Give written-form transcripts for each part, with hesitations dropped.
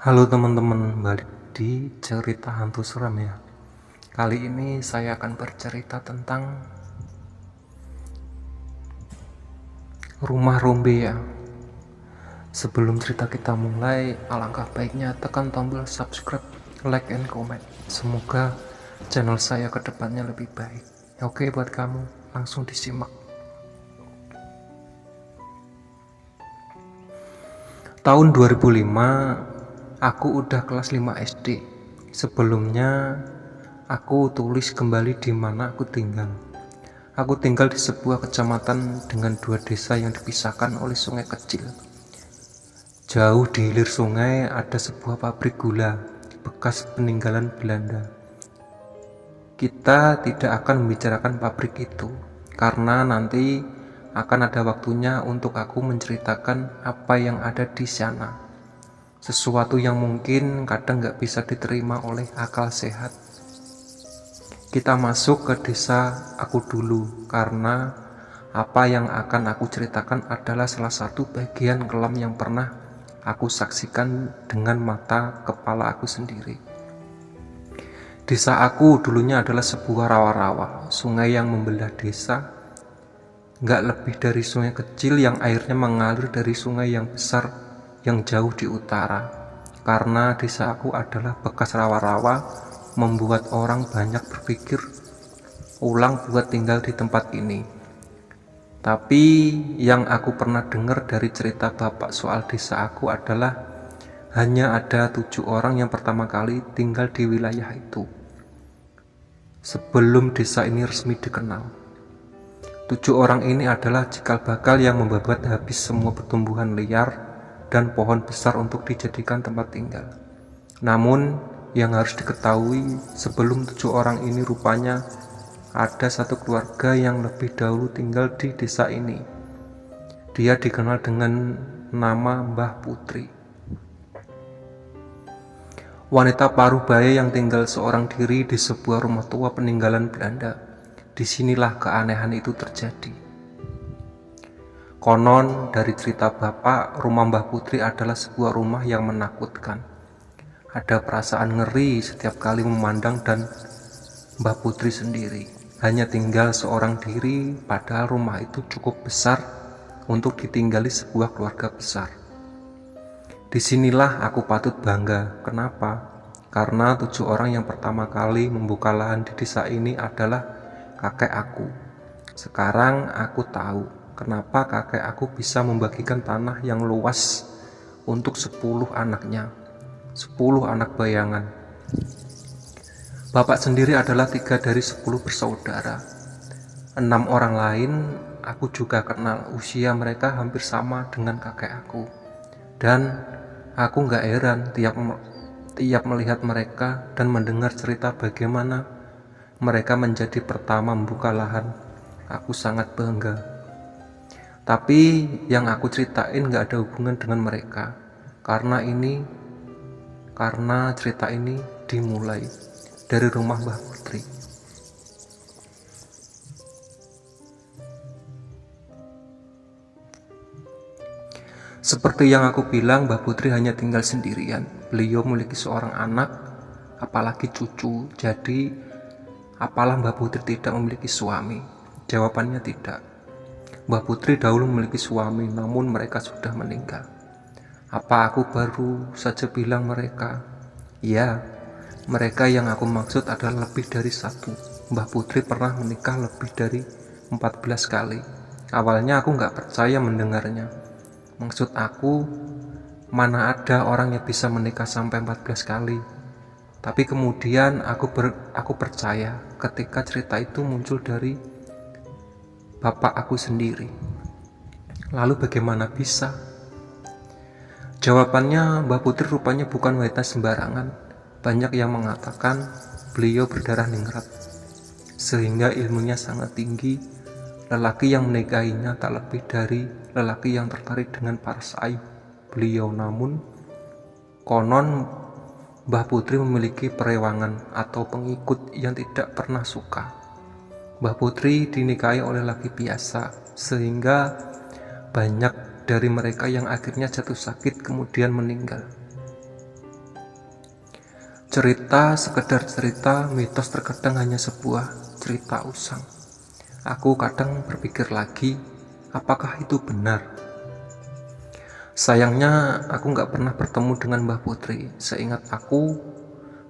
Halo teman-teman, balik di cerita hantu seram ya. Kali ini saya akan bercerita tentang rumah Rombe ya. Sebelum cerita kita mulai, alangkah baiknya tekan tombol subscribe, like, and comment. Semoga channel saya kedepannya lebih baik. Oke buat kamu, langsung disimak. Tahun 2005, aku udah kelas 5 SD. Sebelumnya, aku tulis kembali di mana aku tinggal. Aku tinggal di sebuah kecamatan dengan 2 desa yang dipisahkan oleh sungai kecil. Jauh di hilir sungai ada sebuah pabrik gula, bekas peninggalan Belanda. Kita tidak akan membicarakan pabrik itu, karena nanti akan ada waktunya untuk aku menceritakan apa yang ada di sana. Sesuatu yang mungkin kadang gak bisa diterima oleh akal sehat. Kita masuk ke desa aku dulu, karena apa yang akan aku ceritakan adalah salah satu bagian kelam yang pernah aku saksikan dengan mata kepala aku sendiri. Desa aku dulunya adalah sebuah rawa-rawa, sungai yang membelah desa. Gak lebih dari sungai kecil yang airnya mengalir dari sungai yang besar yang jauh di utara. Karena desa aku adalah bekas rawa-rawa, membuat orang banyak berpikir ulang buat tinggal di tempat ini. Tapi yang aku pernah dengar dari cerita bapak soal desa aku adalah hanya ada 7 orang yang pertama kali tinggal di wilayah itu sebelum desa ini resmi dikenal. 7 orang ini adalah cikal bakal yang membabat habis semua pertumbuhan liar dan pohon besar untuk dijadikan tempat tinggal. Namun yang harus diketahui, sebelum 7 orang ini rupanya ada satu keluarga yang lebih dahulu tinggal di desa ini. Dia dikenal dengan nama Mbah Putri, wanita paruh baya yang tinggal seorang diri di sebuah rumah tua peninggalan Belanda. Disinilah keanehan itu terjadi. Konon dari cerita bapak, rumah Mbah Putri adalah sebuah rumah yang menakutkan. Ada perasaan ngeri setiap kali memandang dan Mbah Putri sendiri hanya tinggal seorang diri, padahal rumah itu cukup besar untuk ditinggali sebuah keluarga besar. Disinilah aku patut bangga. Kenapa? Karena 7 orang yang pertama kali membuka lahan di desa ini adalah kakek aku. Sekarang aku tahu kenapa kakek aku bisa membagikan tanah yang luas untuk 10 anaknya, 10 anak bayangan. Bapak sendiri adalah 3 dari 10 bersaudara. 6 orang lain aku juga kenal, usia mereka hampir sama dengan kakek aku. Dan aku gak heran tiap melihat mereka dan mendengar cerita bagaimana mereka menjadi pertama membuka lahan. Aku sangat bangga. Tapi yang aku ceritain gak ada hubungan dengan mereka, karena cerita ini dimulai dari rumah Mbah Putri. Seperti yang aku bilang, Mbah Putri hanya tinggal sendirian. Beliau memiliki seorang anak, apalagi cucu. Jadi apalah Mbah Putri tidak memiliki suami? Jawabannya tidak. Mbah Putri dahulu memiliki suami, namun mereka sudah meninggal. Apa aku baru saja bilang mereka? Ya, mereka yang aku maksud adalah lebih dari 1. Mbah Putri pernah menikah lebih dari 14 kali. Awalnya aku gak percaya mendengarnya. Maksud aku, mana ada orang yang bisa menikah sampai 14 kali? Tapi kemudian aku percaya ketika cerita itu muncul dari bapak aku sendiri. Lalu bagaimana bisa? Jawabannya, Mbah Putri rupanya bukan wanita sembarangan. Banyak yang mengatakan beliau berdarah ningrat, sehingga ilmunya sangat tinggi. Lelaki yang menikahinya tak lebih dari lelaki yang tertarik dengan paras ayu beliau. Namun konon Mbah Putri memiliki perewangan atau pengikut yang tidak pernah suka. Mbah Putri dinikahi oleh laki biasa, sehingga banyak dari mereka yang akhirnya jatuh sakit kemudian meninggal. Cerita sekedar cerita, mitos terkadang hanya sebuah cerita usang. Aku kadang berpikir lagi, apakah itu benar? Sayangnya aku nggak pernah bertemu dengan Mbah Putri seingat aku,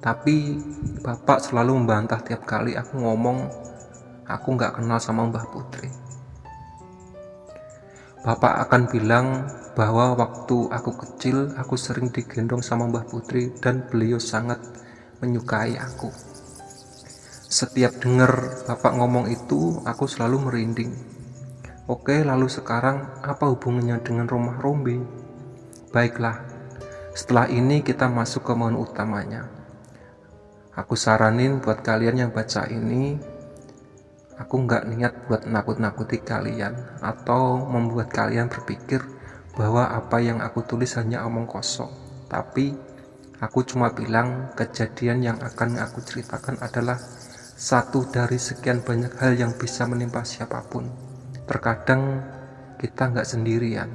tapi Bapak selalu membantah tiap kali aku ngomong aku nggak kenal sama Mbah Putri. Bapak akan bilang bahwa waktu aku kecil aku sering digendong sama Mbah Putri dan beliau sangat menyukai aku. Setiap dengar Bapak ngomong itu aku selalu merinding. Oke, lalu sekarang apa hubungannya dengan rumah Rombe? Baiklah, setelah ini kita masuk ke momen utamanya. Aku saranin buat kalian yang baca ini, aku nggak niat buat nakut-nakuti kalian atau membuat kalian berpikir bahwa apa yang aku tulis hanya omong kosong. Tapi aku cuma bilang kejadian yang akan aku ceritakan adalah satu dari sekian banyak hal yang bisa menimpa siapapun. Terkadang kita nggak sendirian.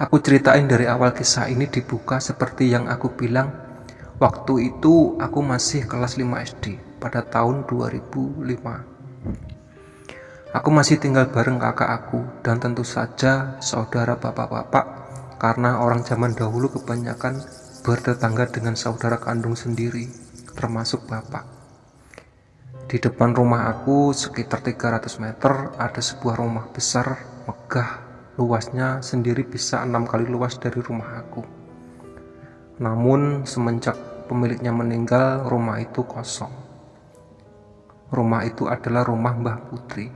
Aku ceritain dari awal kisah ini dibuka seperti yang aku bilang. Waktu itu aku masih kelas 5 SD pada tahun 2005. Aku masih tinggal bareng kakak aku dan tentu saja saudara bapak-bapak, karena orang zaman dahulu kebanyakan bertetangga dengan saudara kandung sendiri, termasuk bapak. Di depan rumah aku sekitar 300 meter ada sebuah rumah besar, megah, luasnya sendiri bisa 6 kali luas dari rumah aku. Namun semenjak pemiliknya meninggal, rumah itu kosong. Rumah itu adalah rumah Mbah Putri.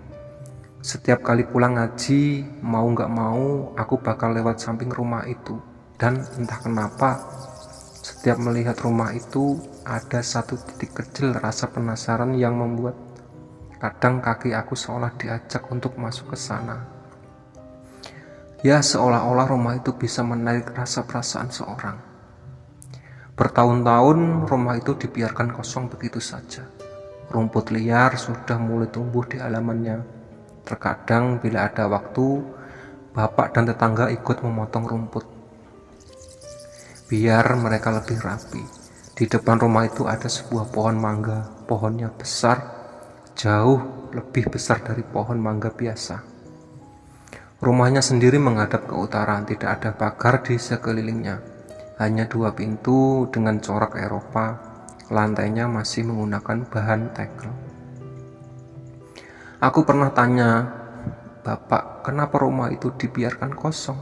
Setiap kali pulang ngaji, mau gak mau aku bakal lewat samping rumah itu. Dan entah kenapa, setiap melihat rumah itu ada satu titik kecil rasa penasaran yang membuat kadang kaki aku seolah diajak untuk masuk ke sana. Ya, seolah-olah rumah itu bisa menarik rasa perasaan seorang. Bertahun-tahun rumah itu dibiarkan kosong begitu saja. Rumput liar sudah mulai tumbuh di halamannya. Terkadang bila ada waktu, bapak dan tetangga ikut memotong rumput biar mereka lebih rapi. Di depan rumah itu ada sebuah pohon mangga. Pohonnya besar, jauh lebih besar dari pohon mangga biasa. Rumahnya sendiri menghadap ke utara, tidak ada pagar di sekelilingnya. Hanya 2 pintu dengan corak Eropa. Lantainya masih menggunakan bahan tegel. Aku pernah tanya, Bapak, kenapa rumah itu dibiarkan kosong?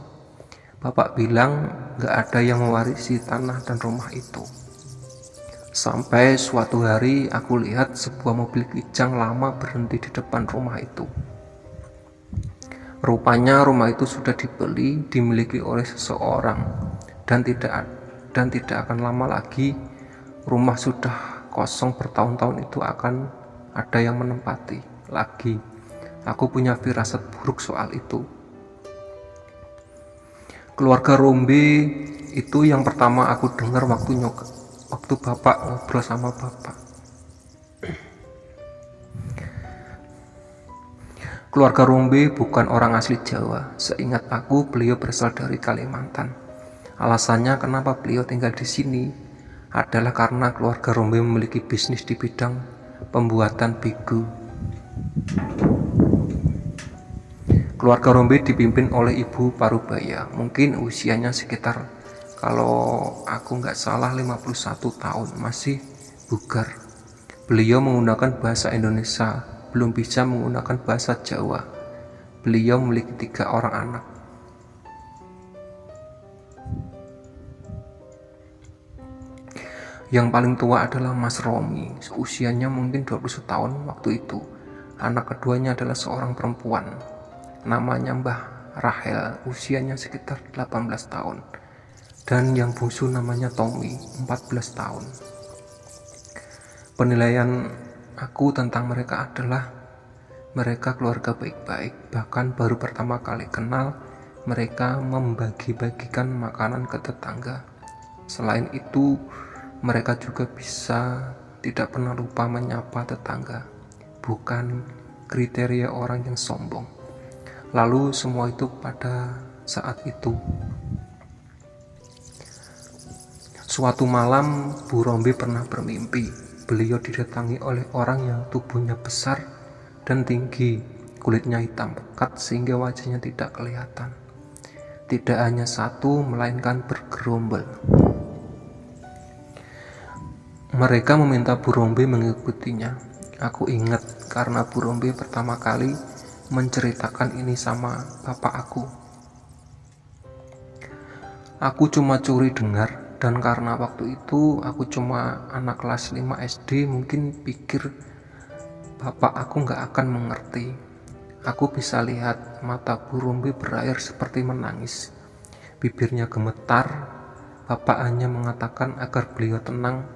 Bapak bilang gak ada yang mewarisi tanah dan rumah itu. Sampai suatu hari aku lihat sebuah mobil kijang lama berhenti di depan rumah itu. Rupanya rumah itu sudah dibeli, dimiliki oleh seseorang, dan tidak akan lama lagi rumah sudah kosong bertahun-tahun itu akan ada yang menempati lagi. Aku punya firasat buruk soal itu. Keluarga Rombe itu yang pertama aku dengar waktu bapak ngobrol sama bapak. Keluarga Rombe bukan orang asli Jawa. Seingat aku, beliau berasal dari Kalimantan. Alasannya kenapa beliau tinggal di sini adalah karena keluarga Rombe memiliki bisnis di bidang pembuatan bigu. Keluarga Rombe dipimpin oleh Ibu Parubaya. Mungkin usianya sekitar, kalau aku nggak salah, 51 tahun, masih bugar. Beliau menggunakan bahasa Indonesia, belum bisa menggunakan bahasa Jawa. Beliau memiliki 3 orang anak. Yang paling tua adalah Mas Romi, usianya mungkin 21 tahun waktu itu. Anak keduanya adalah seorang perempuan, namanya Mbah Rahel, usianya sekitar 18 tahun. Dan yang bungsu namanya Tommy, 14 tahun. Penilaian aku tentang mereka adalah mereka keluarga baik-baik. Bahkan baru pertama kali kenal, mereka membagi-bagikan makanan ke tetangga. Selain itu, mereka juga bisa tidak pernah lupa menyapa tetangga. Bukan kriteria orang yang sombong. Lalu semua itu pada saat itu. Suatu malam, Bu Rombe pernah bermimpi. Beliau didatangi oleh orang yang tubuhnya besar dan tinggi, kulitnya hitam pekat sehingga wajahnya tidak kelihatan. Tidak hanya satu, melainkan bergerombol. Mereka meminta Bu Rombe mengikutinya. Aku ingat karena Bu Rombe pertama kali menceritakan ini sama bapak aku. Aku cuma curi dengar. Dan karena waktu itu aku cuma anak kelas 5 SD, mungkin pikir bapak aku gak akan mengerti. Aku bisa lihat mata Bu Rombe berair seperti menangis. Bibirnya gemetar. Bapak hanya mengatakan agar beliau tenang,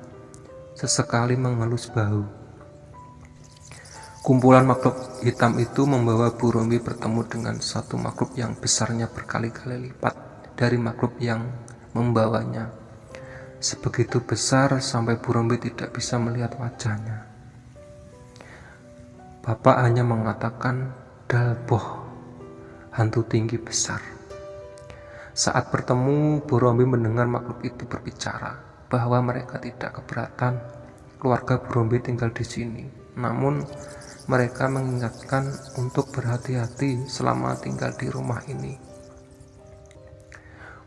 sesekali mengelus bahu. Kumpulan makhluk hitam itu membawa Bu Rombe bertemu dengan satu makhluk yang besarnya berkali-kali lipat dari makhluk yang membawanya. Sebegitu besar sampai Bu Rombe tidak bisa melihat wajahnya. Bapak hanya mengatakan Dalboh, hantu tinggi besar. Saat bertemu, Bu Rombe mendengar makhluk itu berbicara bahwa mereka tidak keberatan keluarga Bu Rombe tinggal di sini. Namun mereka mengingatkan untuk berhati-hati selama tinggal di rumah ini.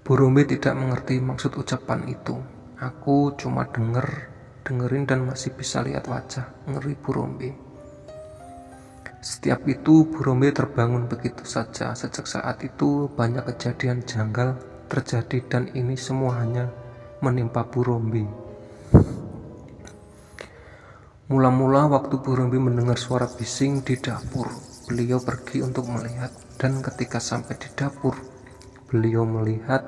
Bu Rombe tidak mengerti maksud ucapan itu. Aku cuma dengerin dan masih bisa lihat wajah ngeri Bu Rombe. Setiap itu Bu Rombe terbangun begitu saja. Sejak saat itu banyak kejadian janggal terjadi dan ini semua hanya menimpa Bu Rombe. Mula-mula waktu Bu Rombe mendengar suara bising di dapur, beliau pergi untuk melihat, dan ketika sampai di dapur, beliau melihat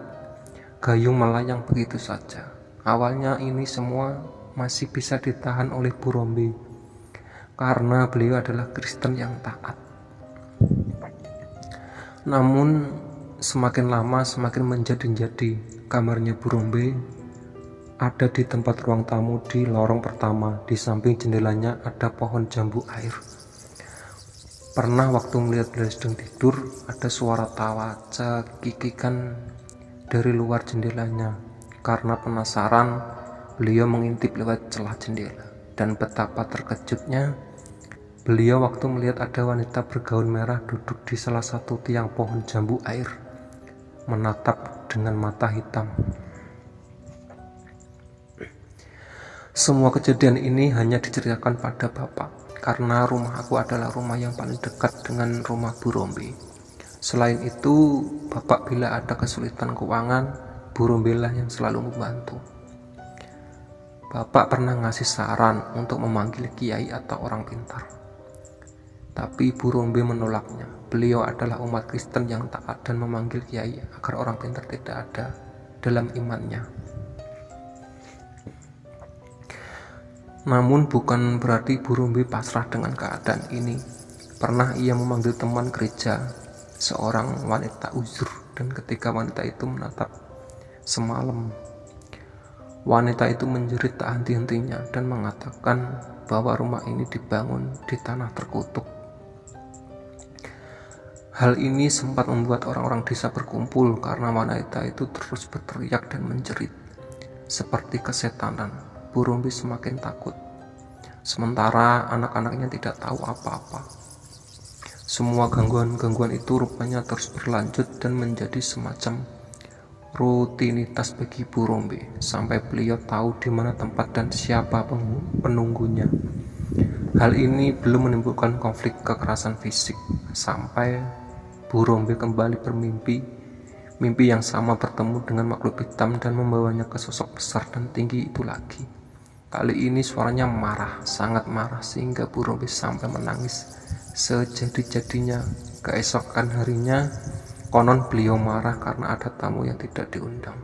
gayung melayang begitu saja. Awalnya ini semua masih bisa ditahan oleh Bu Rombe karena beliau adalah Kristen yang taat. Namun semakin lama semakin menjadi-jadi. Kamarnya Bu Rombe ada di tempat ruang tamu di lorong pertama. Di samping jendelanya ada pohon jambu air. Pernah waktu melihat beliau sedang tidur, ada suara tawa cekikikan dari luar jendelanya. Karena penasaran, beliau mengintip lewat celah jendela. Dan betapa terkejutnya beliau waktu melihat ada wanita bergaun merah duduk di salah satu tiang pohon jambu air, menatap dengan mata hitam. Semua kejadian ini hanya diceritakan pada bapak, karena rumah aku adalah rumah yang paling dekat dengan rumah Bu Rombe. Selain itu, bapak bila ada kesulitan keuangan, Bu Rombe lah yang selalu membantu. Bapak pernah ngasih saran untuk memanggil kiai atau orang pintar, tapi Bu Rombe menolaknya. Beliau adalah umat Kristen yang taat dan memanggil kiai agar orang pintar tidak ada dalam imannya. Namun bukan berarti Bu Rombe pasrah dengan keadaan ini. Pernah ia memanggil teman gereja, seorang wanita uzur, dan ketika wanita itu menatap semalam, wanita itu menjerit tak henti-hentinya dan mengatakan bahwa rumah ini dibangun di tanah terkutuk. Hal ini sempat membuat orang-orang desa berkumpul karena wanita itu terus berteriak dan menjerit seperti kesetanan. Bu Rombe semakin takut, sementara anak-anaknya tidak tahu apa-apa. Semua gangguan-gangguan itu rupanya terus berlanjut dan menjadi semacam rutinitas bagi Bu Rombe sampai beliau tahu di mana tempat dan siapa penunggunya. Hal ini belum menimbulkan konflik kekerasan fisik sampai Bu Rombe kembali bermimpi, mimpi yang sama bertemu dengan makhluk hitam dan membawanya ke sosok besar dan tinggi itu lagi. Kali ini suaranya marah, sangat marah sehingga Bu Rombe sampai menangis sejadi-jadinya. Keesokan harinya konon beliau marah karena ada tamu yang tidak diundang.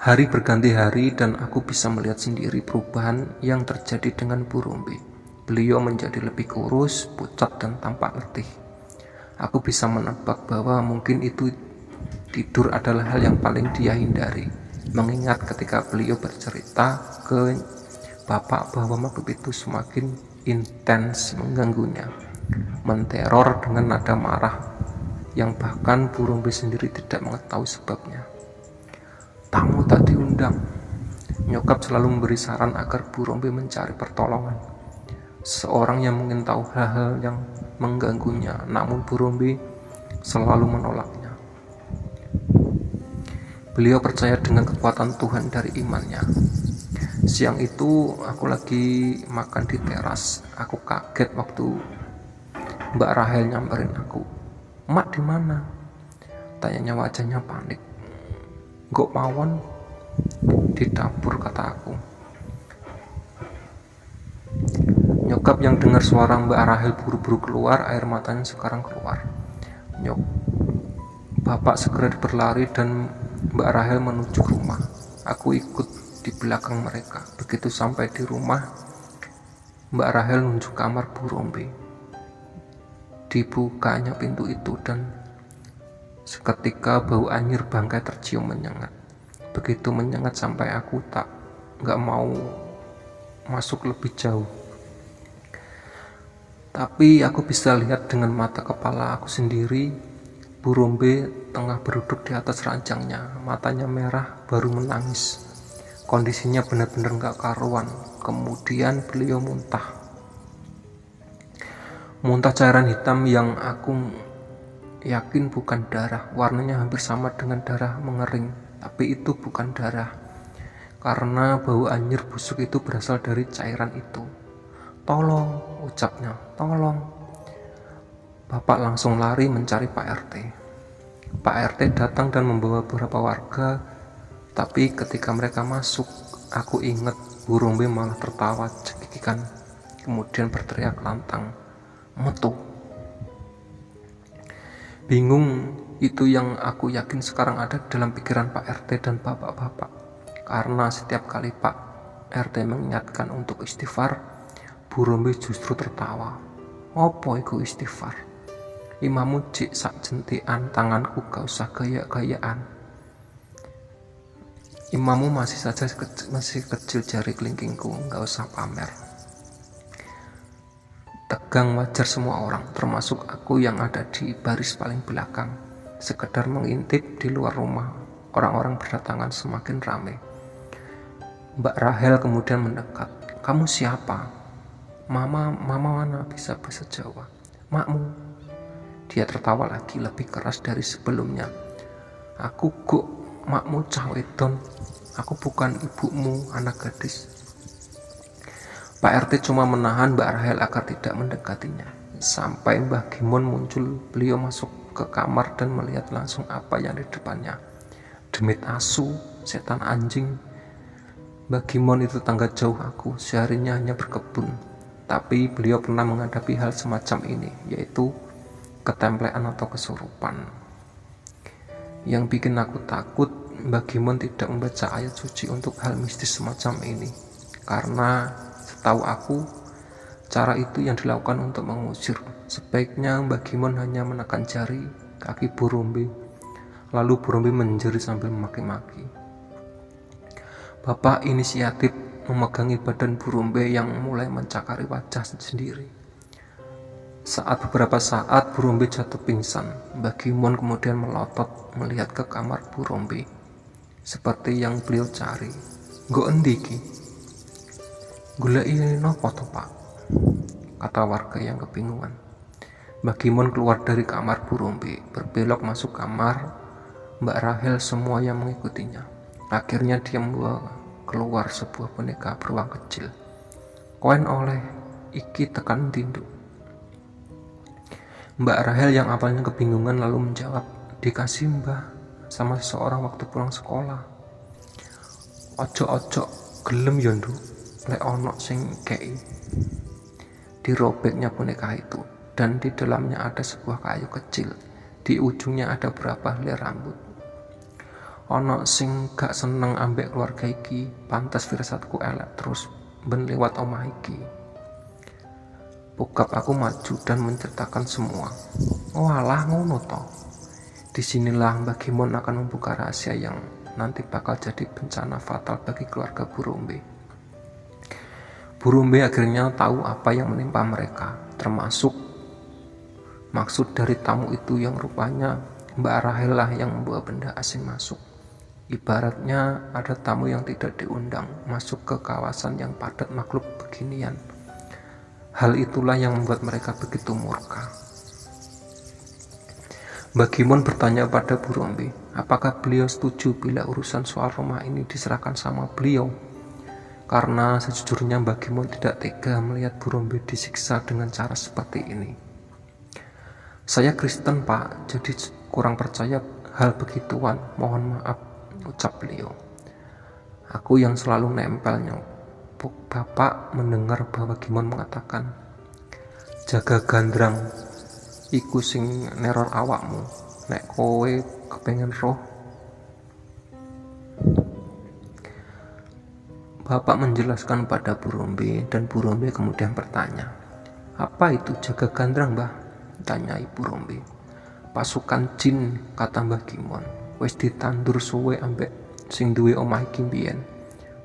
Hari berganti hari dan aku bisa melihat sendiri perubahan yang terjadi dengan Bu Rombe. Beliau menjadi lebih kurus, pucat dan tampak letih. Aku bisa menebak bahwa mungkin itu tidur adalah hal yang paling dia hindari, mengingat ketika beliau bercerita ke bapak bahwa makhluk itu semakin intens mengganggunya. menteror dengan nada marah yang bahkan Bu Rombe sendiri tidak mengetahui sebabnya. Tamu tak diundang. Nyokap selalu memberi saran agar Bu Rombe mencari pertolongan. Seorang yang mungkin tahu hal-hal yang mengganggunya, namun Bu Rombe selalu menolaknya. Beliau percaya dengan kekuatan Tuhan dari imannya. Siang itu aku lagi makan di teras. Aku kaget waktu Mbak Rahel nyamperin aku. "Mak di mana?" Tanyanya wajahnya panik. "Gok mawon di dapur," kata aku. Nyokap yang dengar suara Mbak Rahel buru-buru keluar, air matanya sekarang keluar. Bapak segera berlari dan Mbak Rahel menuju rumah. Aku ikut di belakang mereka. Begitu sampai di rumah, Mbak Rahel nunjuk kamar Bu Rombe. Dibukanya pintu itu dan seketika bau anyir bangkai tercium menyengat. Begitu menyengat sampai aku gak mau masuk lebih jauh. Tapi aku bisa lihat dengan mata kepala aku sendiri, Bu Rombe tengah berduduk di atas ranjangnya, matanya merah baru menangis. Kondisinya benar-benar gak karuan. Kemudian beliau muntah cairan hitam yang aku yakin bukan darah. Warnanya hampir sama dengan darah mengering, tapi itu bukan darah, karena bau anyir busuk itu berasal dari cairan itu. "Tolong," ucapnya, "tolong." Bapak langsung lari mencari Pak RT. Pak RT datang dan membawa beberapa warga, tapi ketika mereka masuk, aku ingat Bu Rombe malah tertawa cekikikan, kemudian berteriak lantang, "Metu." Bingung, itu yang aku yakin sekarang ada dalam pikiran Pak RT dan bapak-bapak. Karena setiap kali Pak RT mengingatkan untuk istighfar, Bu Rombe justru tertawa. "Opo iku istighfar? Imamu jik sak jentikan tanganku, gak usah gaya-gayaan. Imamu masih kecil jari kelingkingku, gak usah pamer." Tegang wajar semua orang, termasuk aku yang ada di baris paling belakang. Sekedar mengintip di luar rumah, orang-orang berdatangan semakin ramai. Mbak Rahel kemudian mendekat. "Kamu siapa?" Mama mana bisa bahasa Jawa." "Makmu." Dia tertawa lagi lebih keras dari sebelumnya. "Aku kok makmu cah wedon. Aku bukan ibumu, anak gadis." Pak RT cuma menahan Mbak Rahel agar tidak mendekatinya. Sampai Mbah Gimon muncul, beliau masuk ke kamar dan melihat langsung apa yang di depannya. Demit asu, setan anjing. Mbah Gimon itu tangga jauh aku, seharinya hanya berkebun. Tapi beliau pernah menghadapi hal semacam ini, yaitu ketemplean atau kesurupan. Yang bikin aku takut, Mbah Gimon tidak membaca ayat suci untuk hal mistis semacam ini. Karena setahu aku, cara itu yang dilakukan untuk mengusir. Sebaiknya Mbah Gimon hanya menekan jari kaki Bu Rombe, lalu Bu Rombe menjerit sambil memaki-maki. Bapak inisiatif memegangi badan Bu Rombe yang mulai mencakari wajah sendiri. Beberapa saat Bu Rombe jatuh pingsan. Mbah Gimon kemudian melotot melihat ke kamar Bu Rombe, seperti yang beliau cari. "Nggo endi iki?" "Goleki napa to, Pak?" kata warga yang kebingungan. Mbah Gimon keluar dari kamar Bu Rombe, berbelok masuk kamar Mbak Rahel, semua yang mengikutinya. Akhirnya dia membawa keluar sebuah boneka beruang kecil. "Koen oleh iki tekan tinduk." Mbak Rahel yang awalnya kebingungan lalu menjawab, "Dikasih Mbah sama seseorang waktu pulang sekolah." "Ojo gelem yo nduk, lek ono sing kei." Dirobeknya boneka itu, dan di dalamnya ada sebuah kayu kecil. Di ujungnya ada beberapa helai rambut. "Ono sing gak seneng ambek keluarga iki, pantes firasatku elek terus ben lewat omah iki." Bokap aku maju dan menceritakan semua. "Walah ngono to. Disinilah Mbah Gimon akan membuka rahasia yang nanti bakal jadi bencana fatal bagi keluarga Bu Rombe." Bu Rombe akhirnya tahu apa yang menimpa mereka, termasuk Maksud dari tamu itu yang rupanya Mbak Rahel lah yang membawa benda asing masuk. Ibaratnya ada tamu yang tidak diundang masuk ke kawasan yang padat makhluk beginian. Hal itulah yang membuat mereka begitu murka. Mbak Gimon bertanya pada Bu Rombe, apakah beliau setuju bila urusan soal rumah ini diserahkan sama beliau? Karena sejujurnya Mbak Gimon tidak tega melihat Bu Rombe disiksa dengan cara seperti ini. Saya Kristen Pak, jadi kurang percaya hal begituan, mohon maaf, ucap beliau. Aku yang selalu nempelnya. Bapak mendengar bahwa Gimon mengatakan, jaga gandrang iku sing neror awakmu, nek kowe kepengen roh. Bapak menjelaskan pada Bu Rombe dan Bu Rombe kemudian bertanya, apa itu jaga gandrang Mbah? Tanya Ibu Rombe. Pasukan jin, kata Mbah Gimon, wis ditandur suwe ambek sing duwe omah iki mbiyen.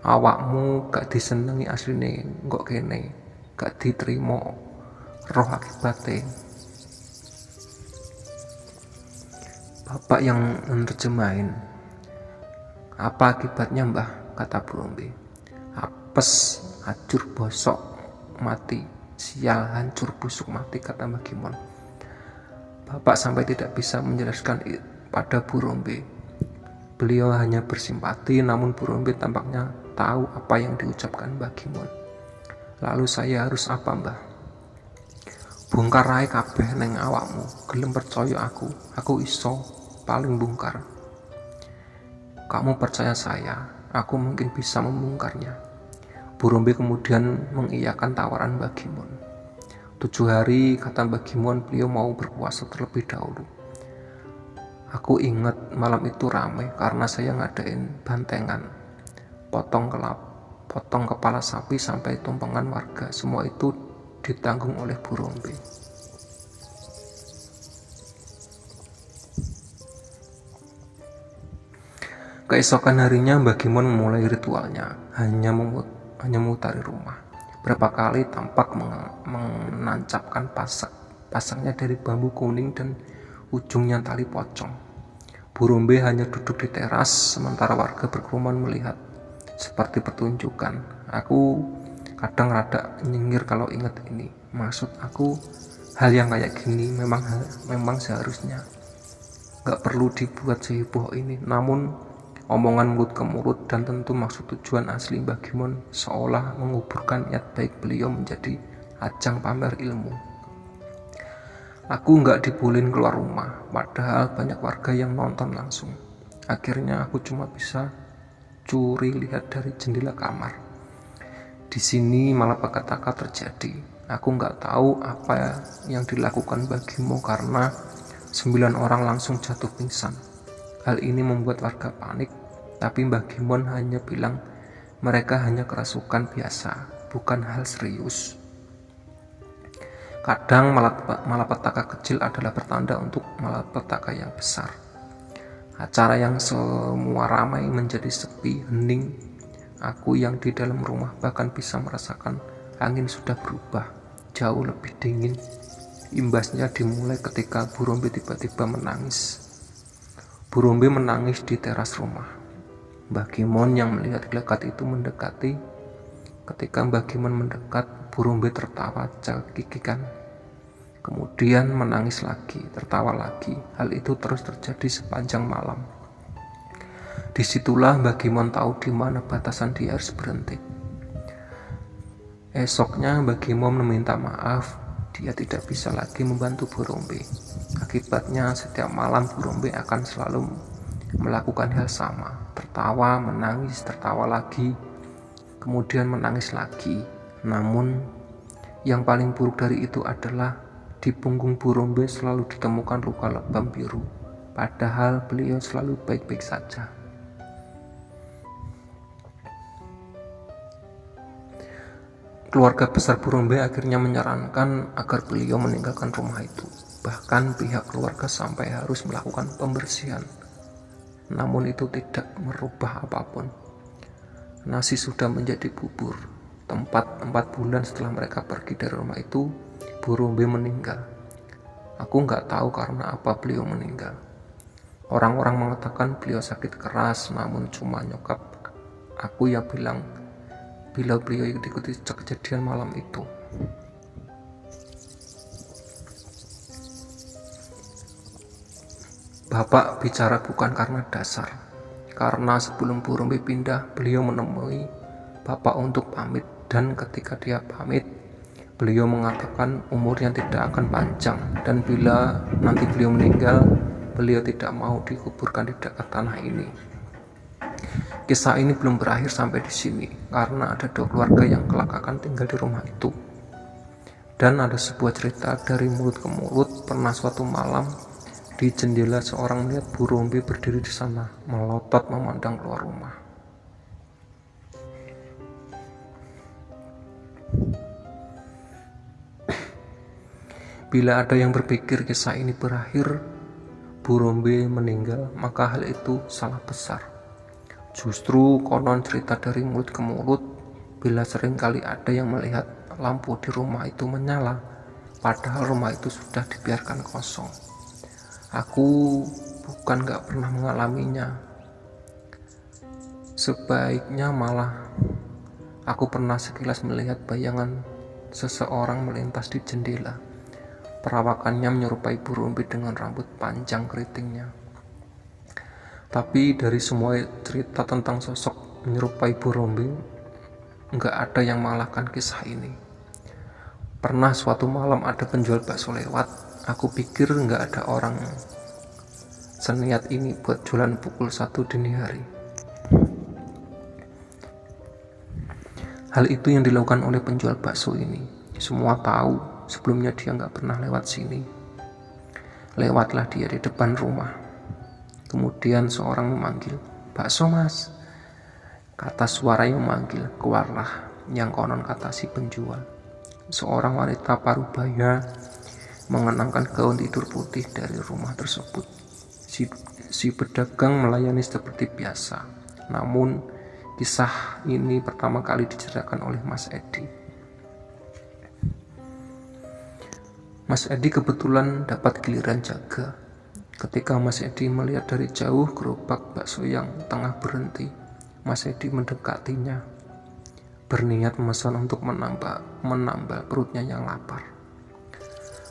Awakmu gak disenengi asline kok kene, gak diterima roh akibate. Bapak yang menerjemahin, apa akibatnya Mbah? Kata Bu Rombe. Apes, hancur bosok, mati, sial, hancur busuk mati, kata Mbah Gimon. Bapak sampai tidak bisa menjelaskan pada Bu Rombe. Beliau hanya bersimpati, namun Bu Rombe tampaknya tahu apa yang diucapkan Mbah Gimon. Lalu saya harus apa Mbah? Bongkar ae kabeh neng awakmu, gelem percaya aku iso paling bongkar. Kamu percaya saya, aku mungkin bisa membongkarnya. Bu Rombe kemudian mengiyakan tawaran Mbah Gimon. 7 hari, kata Mbah Gimon, beliau mau berpuasa terlebih dahulu. Aku ingat malam itu ramai karena saya ngadain bantengan, potong kepala sapi sampai tumpengan warga. Semua itu ditanggung oleh Bu Rombe. Keesokan harinya Mbah Gimon memulai ritualnya, hanya memutari rumah. Berapa kali tampak menancapkan pasangnya dari bambu kuning dan ujungnya tali pocong. Bu Rombe hanya duduk di teras, sementara warga berkerumun melihat. Seperti pertunjukan. Aku kadang rada nyengir kalau ingat ini. Maksud aku, hal yang kayak gini memang seharusnya gak perlu dibuat seheboh ini. Namun omongan mulut ke mulut dan tentu maksud tujuan asli Mbah Gimon seolah menguburkan niat baik beliau menjadi ajang pamer ilmu. Aku nggak dibolehin keluar rumah, padahal banyak warga yang nonton langsung. Akhirnya aku cuma bisa curi lihat dari jendela kamar. Di sini malapetaka terjadi. Aku nggak tahu apa yang dilakukan Mbah Gimon karena 9 orang langsung jatuh pingsan. Hal ini membuat warga panik, tapi Mbah Gimon hanya bilang mereka hanya kerasukan biasa, bukan hal serius. Kadang malapetaka kecil adalah pertanda untuk malapetaka yang besar. Acara yang semua ramai menjadi sepi, hening. Aku yang di dalam rumah bahkan bisa merasakan angin sudah berubah, jauh lebih dingin. Imbasnya dimulai ketika Bu Rombe tiba-tiba menangis. Bu Rombe menangis di teras rumah. Mbah Gimon yang melihat gelagat itu mendekati. Ketika Mbah Gimon mendekat, Bu Rombe tertawa cekikikan. Kemudian menangis lagi, tertawa lagi. Hal itu terus terjadi sepanjang malam. Disitulah Mbah Gimon tahu di mana batasan dia harus berhenti. Esoknya Mbah Gimon meminta maaf. Dia tidak bisa lagi membantu Bu Rombe. Akibatnya setiap malam Bu Rombe akan selalu melakukan hal sama. Tertawa, menangis, tertawa lagi, kemudian menangis lagi. Namun yang paling buruk dari itu adalah di punggung Bu Rombe selalu ditemukan luka lebam biru. Padahal beliau selalu baik-baik saja. Keluarga besar Bu Rombe akhirnya menyarankan agar beliau meninggalkan rumah itu. Bahkan pihak keluarga sampai harus melakukan pembersihan. Namun itu tidak merubah apapun. Nasi sudah menjadi bubur. Tempat 4 bulan setelah mereka pergi dari rumah itu, Bu Rombe meninggal. Aku nggak tahu karena apa beliau meninggal. Orang-orang mengatakan beliau sakit keras, namun cuma nyokap aku yang bilang bila beliau ikuti kejadian malam itu. Bapak bicara bukan karena dasar, karena sebelum Bu Rombi pindah, beliau menemui Bapak untuk pamit, dan ketika dia pamit, beliau mengatakan umurnya tidak akan panjang, dan bila nanti beliau meninggal, beliau tidak mau dikuburkan di dekat tanah ini. Kisah ini belum berakhir sampai di sini, karena ada 2 keluarga yang kelak akan tinggal di rumah itu. Dan ada sebuah cerita dari mulut ke mulut, pernah suatu malam di jendela seorang melihat Bu Rombi berdiri di sana, melotot memandang keluar rumah. Bila ada yang berpikir kisah ini berakhir Bu Rombi meninggal, maka hal itu salah besar. Justru konon cerita dari mulut ke mulut, bila sering kali ada yang melihat lampu di rumah itu menyala, padahal rumah itu sudah dibiarkan kosong. Aku bukan gak pernah mengalaminya, sebaiknya malah aku pernah sekilas melihat bayangan seseorang melintas di jendela. Perawakannya menyerupai Bu Rombi dengan rambut panjang keritingnya. Tapi dari semua cerita tentang sosok menyerupai Bu Rombi, nggak ada yang mengalahkan kisah ini. Pernah suatu malam ada penjual bakso lewat, aku pikir nggak ada orang seniat ini buat jualan pukul 1 dini hari. Hal itu yang dilakukan oleh penjual bakso ini. Semua tahu. Sebelumnya dia nggak pernah lewat sini. Lewatlah dia di depan rumah. Kemudian seorang memanggil, "Bakso mas." Kata suara yang memanggil, keluarlah yang konon kata si penjual. Seorang wanita parubaya mengenakan gaun tidur putih dari rumah tersebut. Si pedagang melayani seperti biasa. Namun kisah ini pertama kali diceritakan oleh Mas Edi. Mas Edi kebetulan dapat giliran jaga. Ketika Mas Edi melihat dari jauh gerobak bakso yang tengah berhenti, Mas Edi mendekatinya, berniat memesan untuk menambal perutnya yang lapar.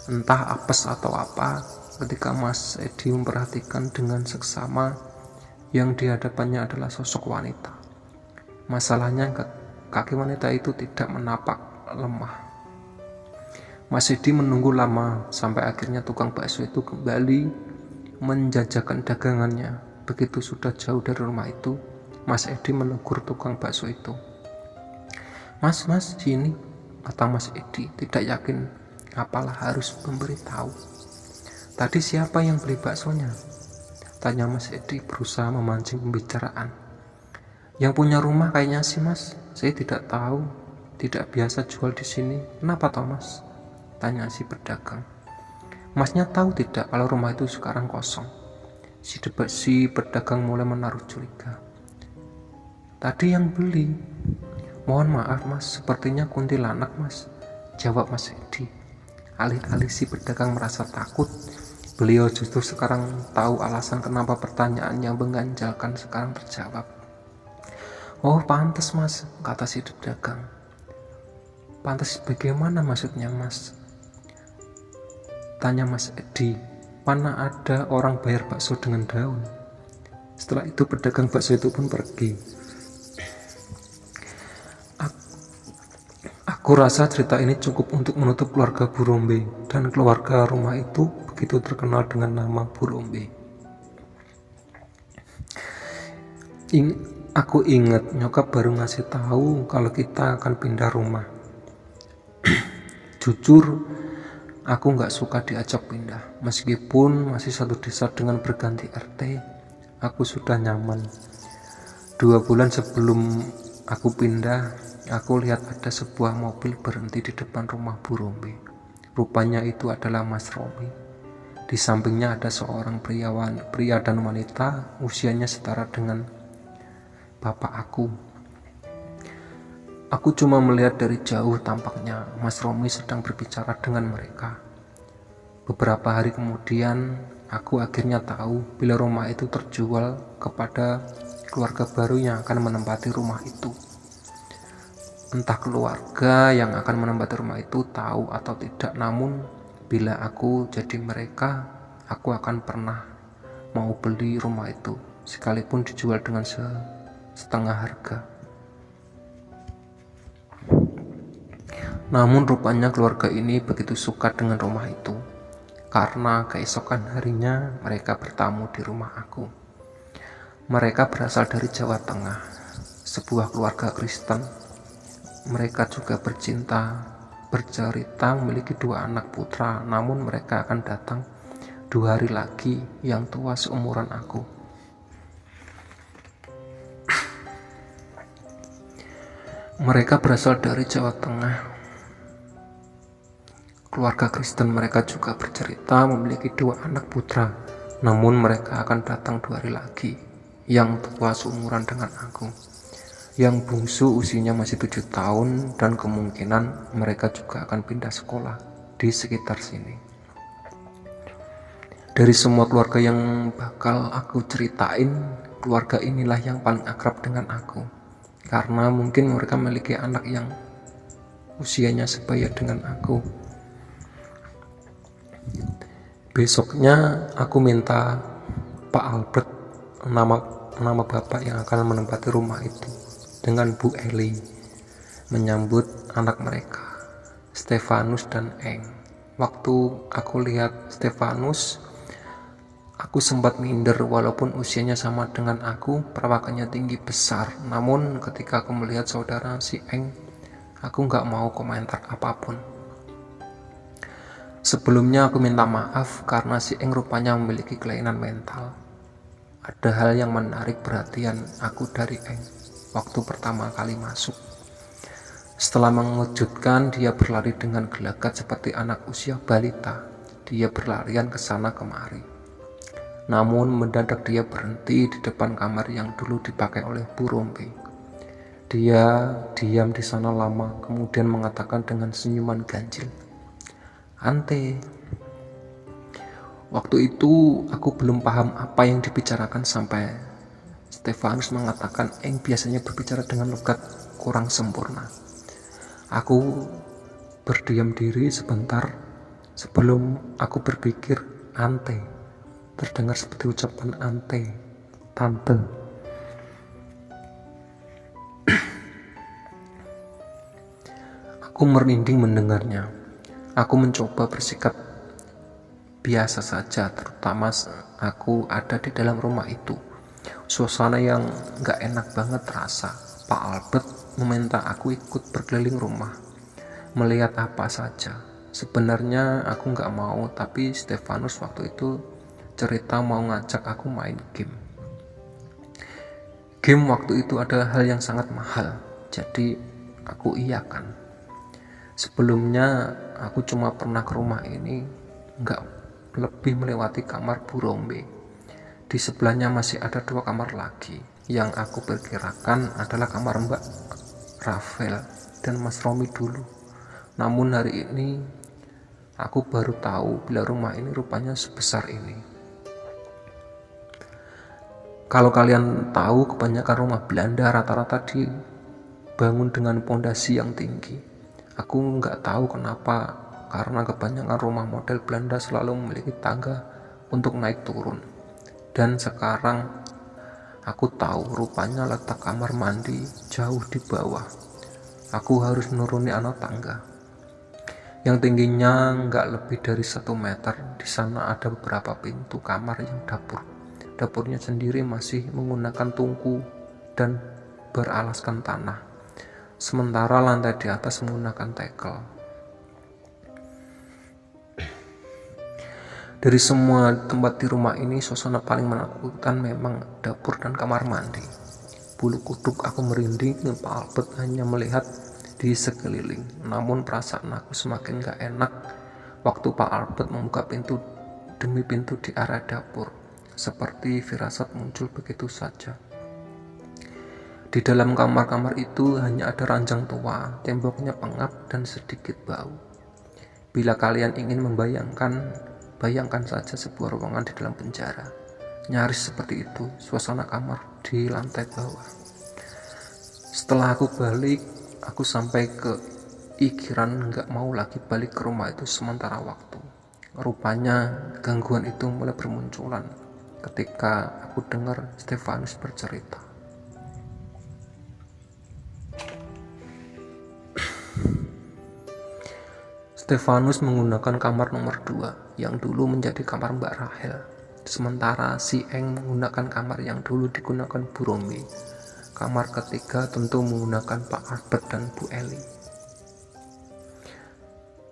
Entah apes atau apa, ketika Mas Edi memperhatikan dengan seksama, yang di hadapannya adalah sosok wanita. Masalahnya kaki wanita itu tidak menapak lemah. Mas Edi menunggu lama sampai akhirnya tukang bakso itu kembali menjajakan dagangannya. Begitu sudah jauh dari rumah itu, Mas Edi menegur tukang bakso itu. Mas, sini," kata Mas Edi, tidak yakin apalah harus memberitahu. "Tadi siapa yang beli baksonya?" tanya Mas Edi berusaha memancing pembicaraan. "Yang punya rumah kayaknya sih mas, saya tidak tahu, tidak biasa jual di sini. Kenapa toh mas?" tanya si pedagang. "Masnya tahu tidak kalau rumah itu sekarang kosong?" Si pedagang mulai menaruh curiga. "Tadi yang beli." "Mohon maaf mas, sepertinya kuntilanak mas," jawab Mas Edi. Alih-alih si pedagang merasa takut, beliau justru sekarang tahu alasan kenapa pertanyaan yang mengganjalkan sekarang terjawab. "Oh pantas mas," kata si pedagang. "Pantas bagaimana maksudnya mas?" tanya Mas Edi. "Mana ada orang bayar bakso dengan daun?" Setelah itu pedagang bakso itu pun pergi. Aku rasa cerita ini cukup untuk menutup keluarga Bu Rombi, dan keluarga rumah itu begitu terkenal dengan nama Bu Rombi. Aku ingat nyokap baru ngasih tahu kalau kita akan pindah rumah. Jujur, aku gak suka diajak pindah. Meskipun masih satu desa dengan berganti RT, aku sudah nyaman. 2 bulan sebelum aku pindah, aku lihat ada sebuah mobil berhenti di depan rumah Bu Rombi. Rupanya itu adalah Mas Romi. Di sampingnya ada seorang pria dan wanita, usianya setara dengan bapak aku. Aku cuma melihat dari jauh, tampaknya Mas Romi sedang berbicara dengan mereka. Beberapa hari kemudian, aku akhirnya tahu bila rumah itu terjual kepada keluarga baru yang akan menempati rumah itu. Entah keluarga yang akan menempati rumah itu tahu atau tidak, namun bila aku jadi mereka, aku akan pernah mau beli rumah itu, sekalipun dijual dengan setengah harga. Namun rupanya keluarga ini begitu suka dengan rumah itu, karena keesokan harinya mereka bertamu di rumah aku. Mereka berasal dari Jawa Tengah, sebuah keluarga Kristen. Mereka juga bercerita memiliki 2 anak putra, namun mereka akan datang 2 hari lagi yang tua seumuran aku. Mereka berasal dari Jawa Tengah. Keluarga Kristen mereka juga bercerita memiliki 2 anak putra, namun mereka akan datang 2 hari lagi yang tua seumuran dengan aku. Yang bungsu usianya masih 7 tahun dan kemungkinan mereka juga akan pindah sekolah di sekitar sini. Dari semua keluarga yang bakal aku ceritain, keluarga inilah yang paling akrab dengan aku, karena mungkin mereka memiliki anak yang usianya sebaya dengan aku. Besoknya aku minta Pak Albert, nama bapak yang akan menempati rumah itu, dengan Bu Eli, menyambut anak mereka, Stefanus dan Eng. Waktu aku lihat Stefanus, aku sempat minder walaupun usianya sama dengan aku, perawakannya tinggi besar. Namun ketika aku melihat saudara si Eng, aku gak mau komentar apapun. Sebelumnya aku minta maaf karena si Eng rupanya memiliki kelainan mental. Ada hal yang menarik perhatian aku dari Eng waktu pertama kali masuk. Setelah mengejutkan, dia berlari dengan gelagat seperti anak usia balita. Dia berlarian ke sana kemari. Namun mendadak dia berhenti di depan kamar yang dulu dipakai oleh Bu Rombe. Dia diam di sana lama, kemudian mengatakan dengan senyuman ganjil, "Ante." Waktu itu aku belum paham apa yang dibicarakan sampai Stefanus mengatakan Eng biasanya berbicara dengan logat kurang sempurna. Aku berdiam diri sebentar sebelum aku berpikir ante. Terdengar seperti ucapan ante, tante. Aku merinding mendengarnya. Aku mencoba bersikap biasa saja, terutama aku ada di dalam rumah itu. Suasana yang gak enak banget terasa. Pak Albert meminta aku ikut berkeliling rumah, melihat apa saja. Sebenarnya aku gak mau, tapi Stefanus waktu itu cerita mau ngajak aku main game. Game waktu itu adalah hal yang sangat mahal, jadi aku iyakan. Sebelumnya aku cuma pernah ke rumah ini, gak lebih melewati kamar Bu Rombe. Di sebelahnya masih ada 2 kamar lagi yang aku perkirakan adalah kamar Mbak Rafael dan Mas Romi dulu. Namun hari ini aku baru tahu bila rumah ini rupanya sebesar ini. Kalau kalian tahu, kebanyakan rumah Belanda rata-rata dibangun dengan pondasi yang tinggi. Aku nggak tahu kenapa, karena kebanyakan rumah model Belanda selalu memiliki tangga untuk naik turun. Dan sekarang aku tahu rupanya letak kamar mandi jauh di bawah. Aku harus menuruni anak tangga yang tingginya nggak lebih dari 1 meter. Di sana ada beberapa pintu kamar yang dapurnya sendiri masih menggunakan tungku dan beralaskan tanah, sementara lantai di atas menggunakan tekel. Dari semua tempat di rumah ini, suasana paling menakutkan memang dapur dan kamar mandi. Bulu kuduk aku merinding. Pak Albert hanya melihat di sekeliling. Namun perasaan aku semakin gak enak waktu Pak Albert membuka pintu demi pintu di arah dapur. Seperti firasat muncul begitu saja. Di dalam kamar-kamar itu hanya ada ranjang tua, temboknya pengap dan sedikit bau. Bila kalian ingin membayangkan Bayangkan saja sebuah ruangan di dalam penjara. Nyaris seperti itu suasana kamar di lantai bawah. Setelah aku balik, aku sampai ke pikiran gak mau lagi balik ke rumah itu sementara waktu. Rupanya gangguan itu mulai bermunculan ketika aku dengar Stefanus bercerita. Stefanus menggunakan kamar nomor 2 yang dulu menjadi kamar Mbak Rahel, sementara si Eng menggunakan kamar yang dulu digunakan Bu Romi. Kamar ketiga tentu menggunakan Pak Albert dan Bu Eli.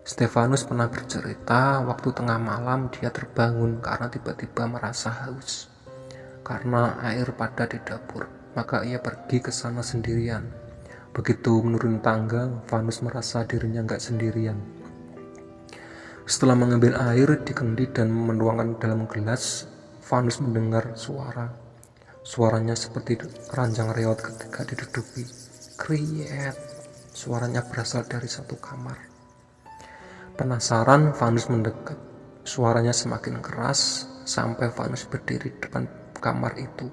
Stefanus pernah bercerita waktu tengah malam dia terbangun karena tiba-tiba merasa haus. Karena air pada di dapur, maka ia pergi ke sana sendirian. Begitu menurun tangga, Vanus merasa dirinya nggak sendirian. Setelah mengambil air di kendi dan menuangkan dalam gelas, Vanus mendengar suara. Suaranya seperti ranjang reot ketika diduduki. Kriet. Suaranya berasal dari satu kamar. Penasaran, Vanus mendekat. Suaranya semakin keras sampai Vanus berdiri di depan kamar itu.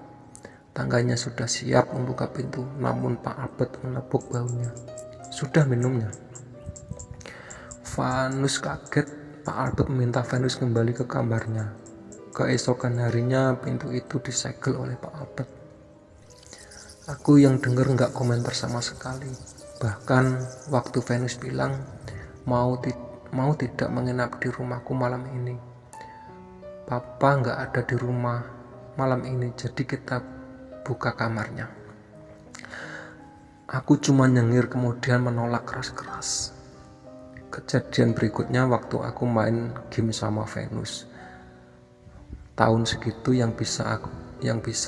Tangganya sudah siap membuka pintu, namun Pak Albert menepuk bahunya. Sudah minumnya. Vanus kaget. Pak Albert meminta Venus kembali ke kamarnya. Keesokan harinya pintu itu disegel oleh Pak Albert. Aku yang dengar nggak komentar sama sekali. Bahkan waktu Venus bilang mau tidak menginap di rumahku malam ini. Papa nggak ada di rumah malam ini, jadi kita buka kamarnya. Aku cuma nyengir kemudian menolak keras-keras. Kejadian berikutnya waktu aku main game sama Venus. Tahun segitu yang bisa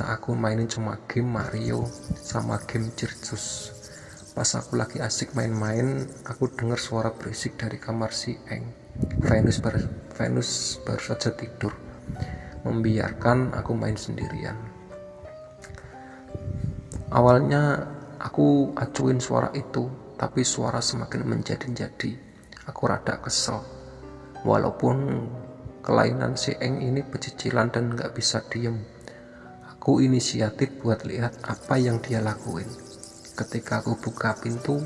aku mainin cuma game Mario sama game Circus. Pas aku lagi asik main-main, aku dengar suara berisik dari kamar si Eng. Venus baru saja tidur, membiarkan aku main sendirian. Awalnya aku acuin suara itu, tapi suara semakin menjadi-jadi. Aku rada kesel, walaupun kelainan si Eng ini pecicilan dan gak bisa diem. Aku inisiatif buat lihat apa yang dia lakuin. Ketika aku buka pintu,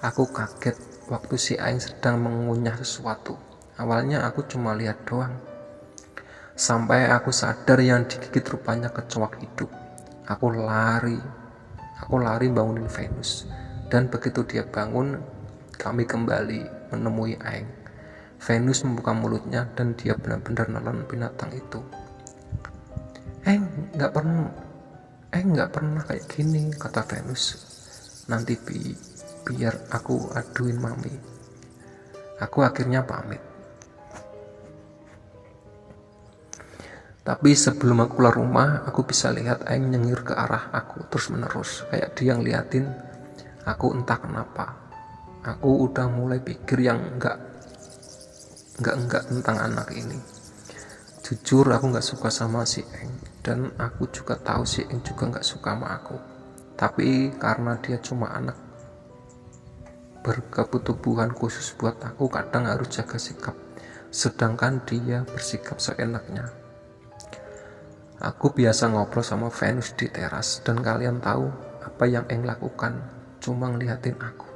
aku kaget waktu si Eng sedang mengunyah sesuatu. Awalnya aku cuma lihat doang, sampai aku sadar yang digigit rupanya kecoak hidup. Aku lari bangunin Venus, dan begitu dia bangun, kami kembali menemui Eng. Venus membuka mulutnya dan dia benar-benar nelan binatang itu. Eng nggak pernah kayak gini, kata Venus. Nanti biar aku aduin mami. Aku akhirnya pamit. Tapi sebelum aku keluar rumah, aku bisa lihat Eng nyengir ke arah aku terus menerus, kayak dia ngeliatin aku entah kenapa. Aku udah mulai pikir yang enggak tentang anak ini. Jujur aku gak suka sama si Eng, dan aku juga tahu si Eng juga gak suka sama aku. Tapi karena dia cuma anak berkebutuhan khusus buat aku, kadang harus jaga sikap, sedangkan dia bersikap seenaknya. Aku biasa ngobrol sama Venus di teras, dan kalian tahu apa yang Eng lakukan, cuma ngeliatin aku.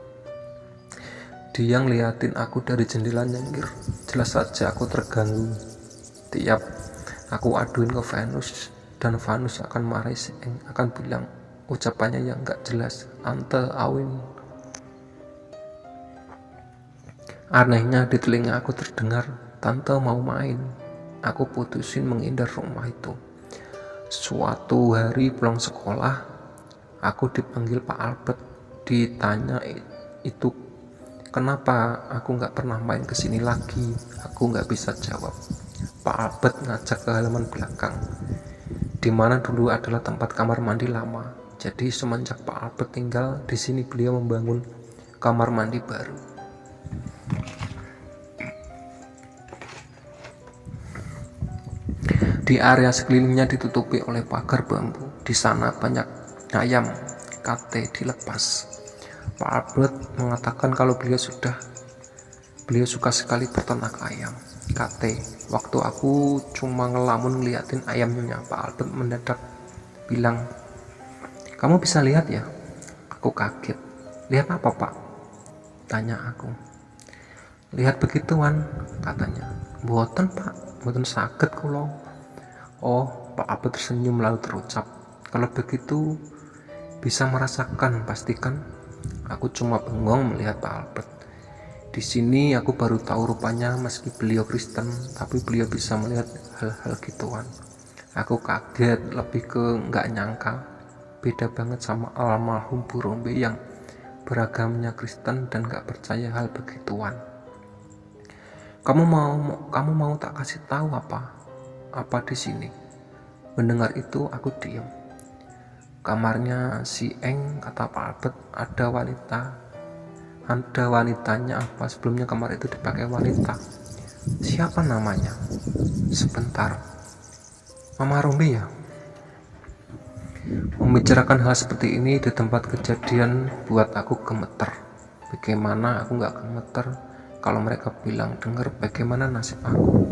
Dia ngeliatin aku dari jendela nyengir. Jelas saja aku terganggu. Tiap aku aduin ke Venus, dan Venus akan marah, akan bilang ucapannya yang gak jelas, Ante Awin. Anehnya di telinga aku terdengar, Tante mau main. Aku putusin menghindar rumah itu. Suatu hari pulang sekolah, aku dipanggil Pak Albert. Ditanya itu kenapa aku gak pernah main kesini lagi. Aku gak bisa jawab. Pak Albert ngajak ke halaman belakang, di mana dulu adalah tempat kamar mandi lama. Jadi semenjak Pak Albert tinggal di sini, beliau membangun kamar mandi baru. Di area sekelilingnya ditutupi oleh pagar bambu. Di sana banyak ayam kate dilepas. Pak Albert mengatakan kalau beliau suka sekali peternak ayam kate. Waktu aku cuma ngelamun ngeliatin ayamnya, Pak Albert mendadak bilang, "Kamu bisa lihat ya?" Aku kaget. "Lihat apa, Pak?" tanya aku. "Lihat begituan," katanya. "Mboten, Pak, mboten saged kula." Oh, Pak Albert tersenyum lalu terucap, "Kalau begitu bisa merasakan pastikan?" Aku cuma bengong melihat Pak Albert. Di sini aku baru tahu rupanya meski beliau Kristen, tapi beliau bisa melihat hal-hal gituan. Aku kaget, lebih ke nggak nyangka. Beda banget sama almarhum Bu Rombe yang beragamnya Kristen dan nggak percaya hal begituan. Kamu mau tak kasih tahu apa di sini?" Mendengar itu aku diam. "Kamarnya si Eng," kata Pak Albert, ada wanitanya apa sebelumnya kamar itu dipakai wanita?" "Siapa namanya?" "Sebentar, Mama Rombe ya?" Membicarakan hal seperti ini di tempat kejadian buat aku gemeter. Bagaimana aku gak gemeter kalau mereka bilang dengar bagaimana nasib aku.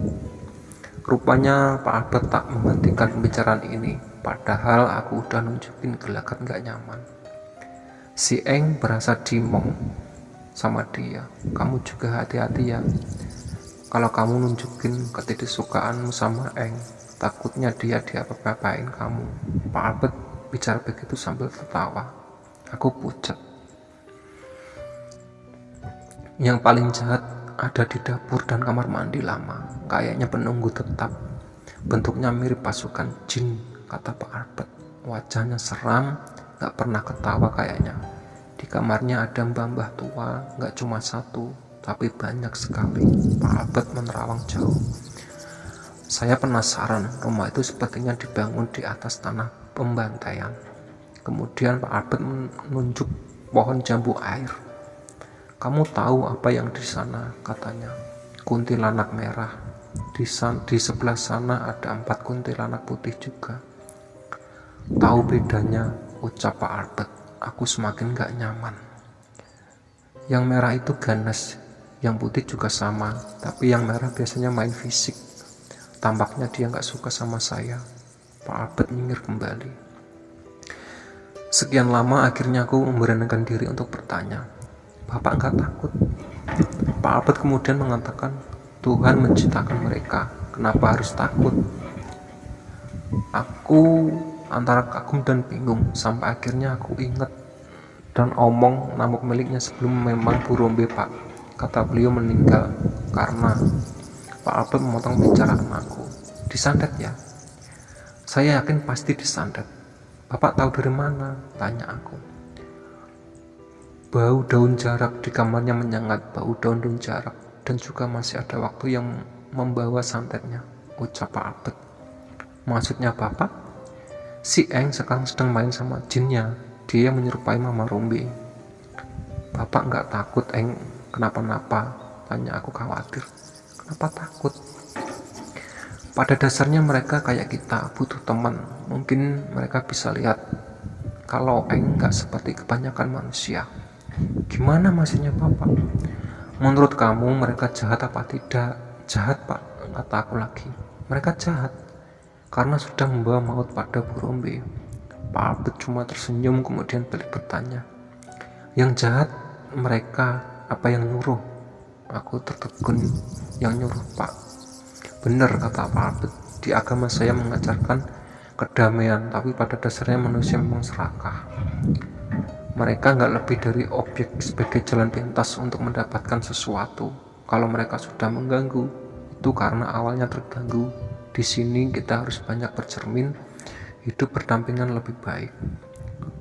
Rupanya Pak Albert tak menghentikan pembicaraan ini, padahal aku udah nunjukin gelagat gak nyaman. Si Eng berasa dimong sama dia. "Kamu juga hati-hati ya. Kalau kamu nunjukin ketidaksukaanmu sama Eng, takutnya dia diapa-apain kamu." Pak Albert bicara begitu sambil tertawa. Aku pucat. "Yang paling jahat ada di dapur dan kamar mandi lama. Kayaknya penunggu tetap. Bentuknya mirip pasukan jin," kata Pak Albert. "Wajahnya seram, gak pernah ketawa kayaknya. Di kamarnya ada mbah-mbah tua, gak cuma satu, tapi banyak sekali." Pak Albert menerawang jauh. Saya penasaran, rumah itu sepertinya dibangun di atas tanah pembantaian. Kemudian Pak Albert menunjuk pohon jambu air. "Kamu tahu apa yang di sana?" katanya. "Kuntilanak merah. Di sebelah sana ada 4 kuntilanak putih juga." "Tahu bedanya?" ucap Pak Albert. Aku semakin gak nyaman. "Yang merah itu ganas, yang putih juga sama, tapi yang merah biasanya main fisik. Tampaknya dia gak suka sama saya." Pak Albert nyengir kembali. Sekian lama akhirnya aku memberanikan diri untuk bertanya, "Bapak gak takut?" Pak Albert kemudian mengatakan, "Tuhan menciptakan mereka, kenapa harus takut?" Aku antara kagum dan bingung, sampai akhirnya aku ingat dan omong nama pemiliknya sebelum memang Bu Rombe, Pak. Kata beliau meninggal karena. Pak Albert memotong pembicaraan aku. "Disantet ya?" "Saya yakin pasti disantet." "Bapak tahu dari mana?" tanya aku. "Bau daun jarak di kamarnya menyengat, bau daun jarak, dan juga masih ada waktu yang membawa santetnya," ucap Pak Albert. "Maksudnya Bapak?" "Si Eng sekarang sedang main sama jinnya. Dia menyerupai Mama Rombe." "Bapak nggak takut Eng kenapa-napa?" tanya aku khawatir. "Kenapa takut? Pada dasarnya mereka kayak kita, butuh teman. Mungkin mereka bisa lihat kalau Eng nggak seperti kebanyakan manusia." "Gimana maksudnya Bapak?" "Menurut kamu mereka jahat apa tidak?" "Jahat, Pak," kata aku lagi. "Mereka jahat karena sudah membawa maut pada Bu Rombe." Pak Albert cuma tersenyum kemudian balik bertanya, "Yang jahat mereka apa yang nyuruh?" Aku tertegun. "Yang nyuruh, Pak." "Benar," kata Pak Albert. "Di agama saya mengajarkan kedamaian, tapi pada dasarnya manusia memang serakah. Mereka nggak lebih dari objek sebagai jalan pintas untuk mendapatkan sesuatu. Kalau mereka sudah mengganggu, itu karena awalnya terganggu. Di sini kita harus banyak bercermin, hidup berdampingan lebih baik."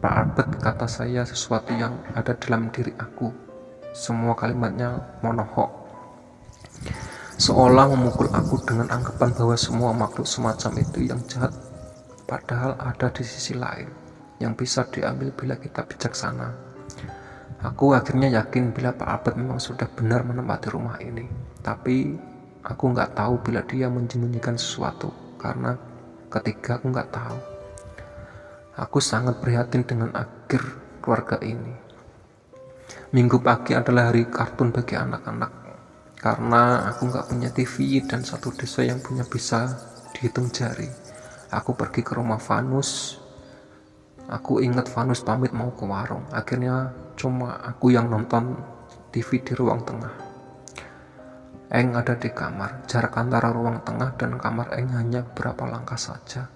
Pak Albert kata saya sesuatu yang ada dalam diri aku. Semua kalimatnya monohok, seolah memukul aku dengan anggapan bahwa semua makhluk semacam itu yang jahat, padahal ada di sisi lain yang bisa diambil bila kita bijaksana. Aku akhirnya yakin bila Pak Albert memang sudah benar menempati rumah ini, tapi aku nggak tahu bila dia menyembunyikan sesuatu, karena ketiga aku nggak tahu. Aku sangat prihatin dengan akhir keluarga ini. Minggu pagi adalah hari kartun bagi anak-anak. Karena aku nggak punya TV dan satu desa yang punya bisa dihitung jari. Aku pergi ke rumah Vanus. Aku ingat Vanus pamit mau ke warung. Akhirnya cuma aku yang nonton TV di ruang tengah. Eng ada di kamar. Jarak antara ruang tengah dan kamar Eng hanya beberapa langkah saja.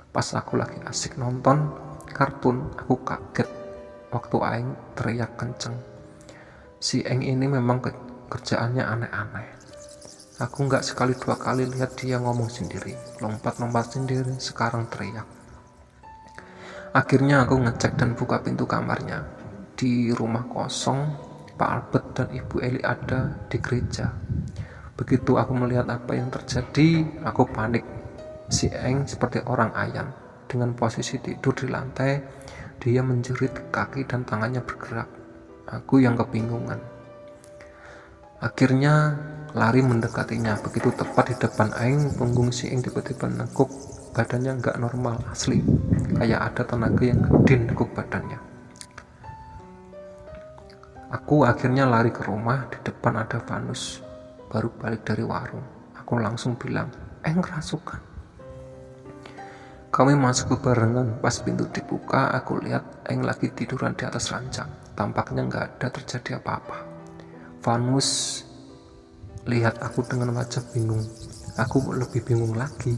Pas aku lagi asik nonton kartun, aku kaget waktu Eng teriak kenceng. Si Eng ini memang kerjaannya aneh-aneh. Aku nggak sekali dua kali lihat dia ngomong sendiri, lompat-lompat sendiri, sekarang teriak. Akhirnya aku ngecek dan buka pintu kamarnya. Di rumah kosong, Pak Albert dan Ibu Eli ada di gereja. Begitu aku melihat apa yang terjadi, aku panik. Si Eng seperti orang ayan. Dengan posisi tidur di lantai, dia menjerit, kaki dan tangannya bergerak. Aku yang kebingungan. Akhirnya lari mendekatinya. Begitu tepat di depan Eng, punggung si Eng tiba-tiba nekuk. Badannya nggak normal, asli. Kayak ada tenaga yang gede nekuk badannya. Aku akhirnya lari ke rumah. Di depan ada Vanus. Baru balik dari warung. Aku langsung bilang, Eng kerasukan. Kami masuk bebarengan. Pas pintu dibuka, aku lihat Eng lagi tiduran di atas ranjang. Tampaknya nggak ada terjadi apa-apa. Vanus lihat aku dengan wajah bingung. Aku lebih bingung lagi.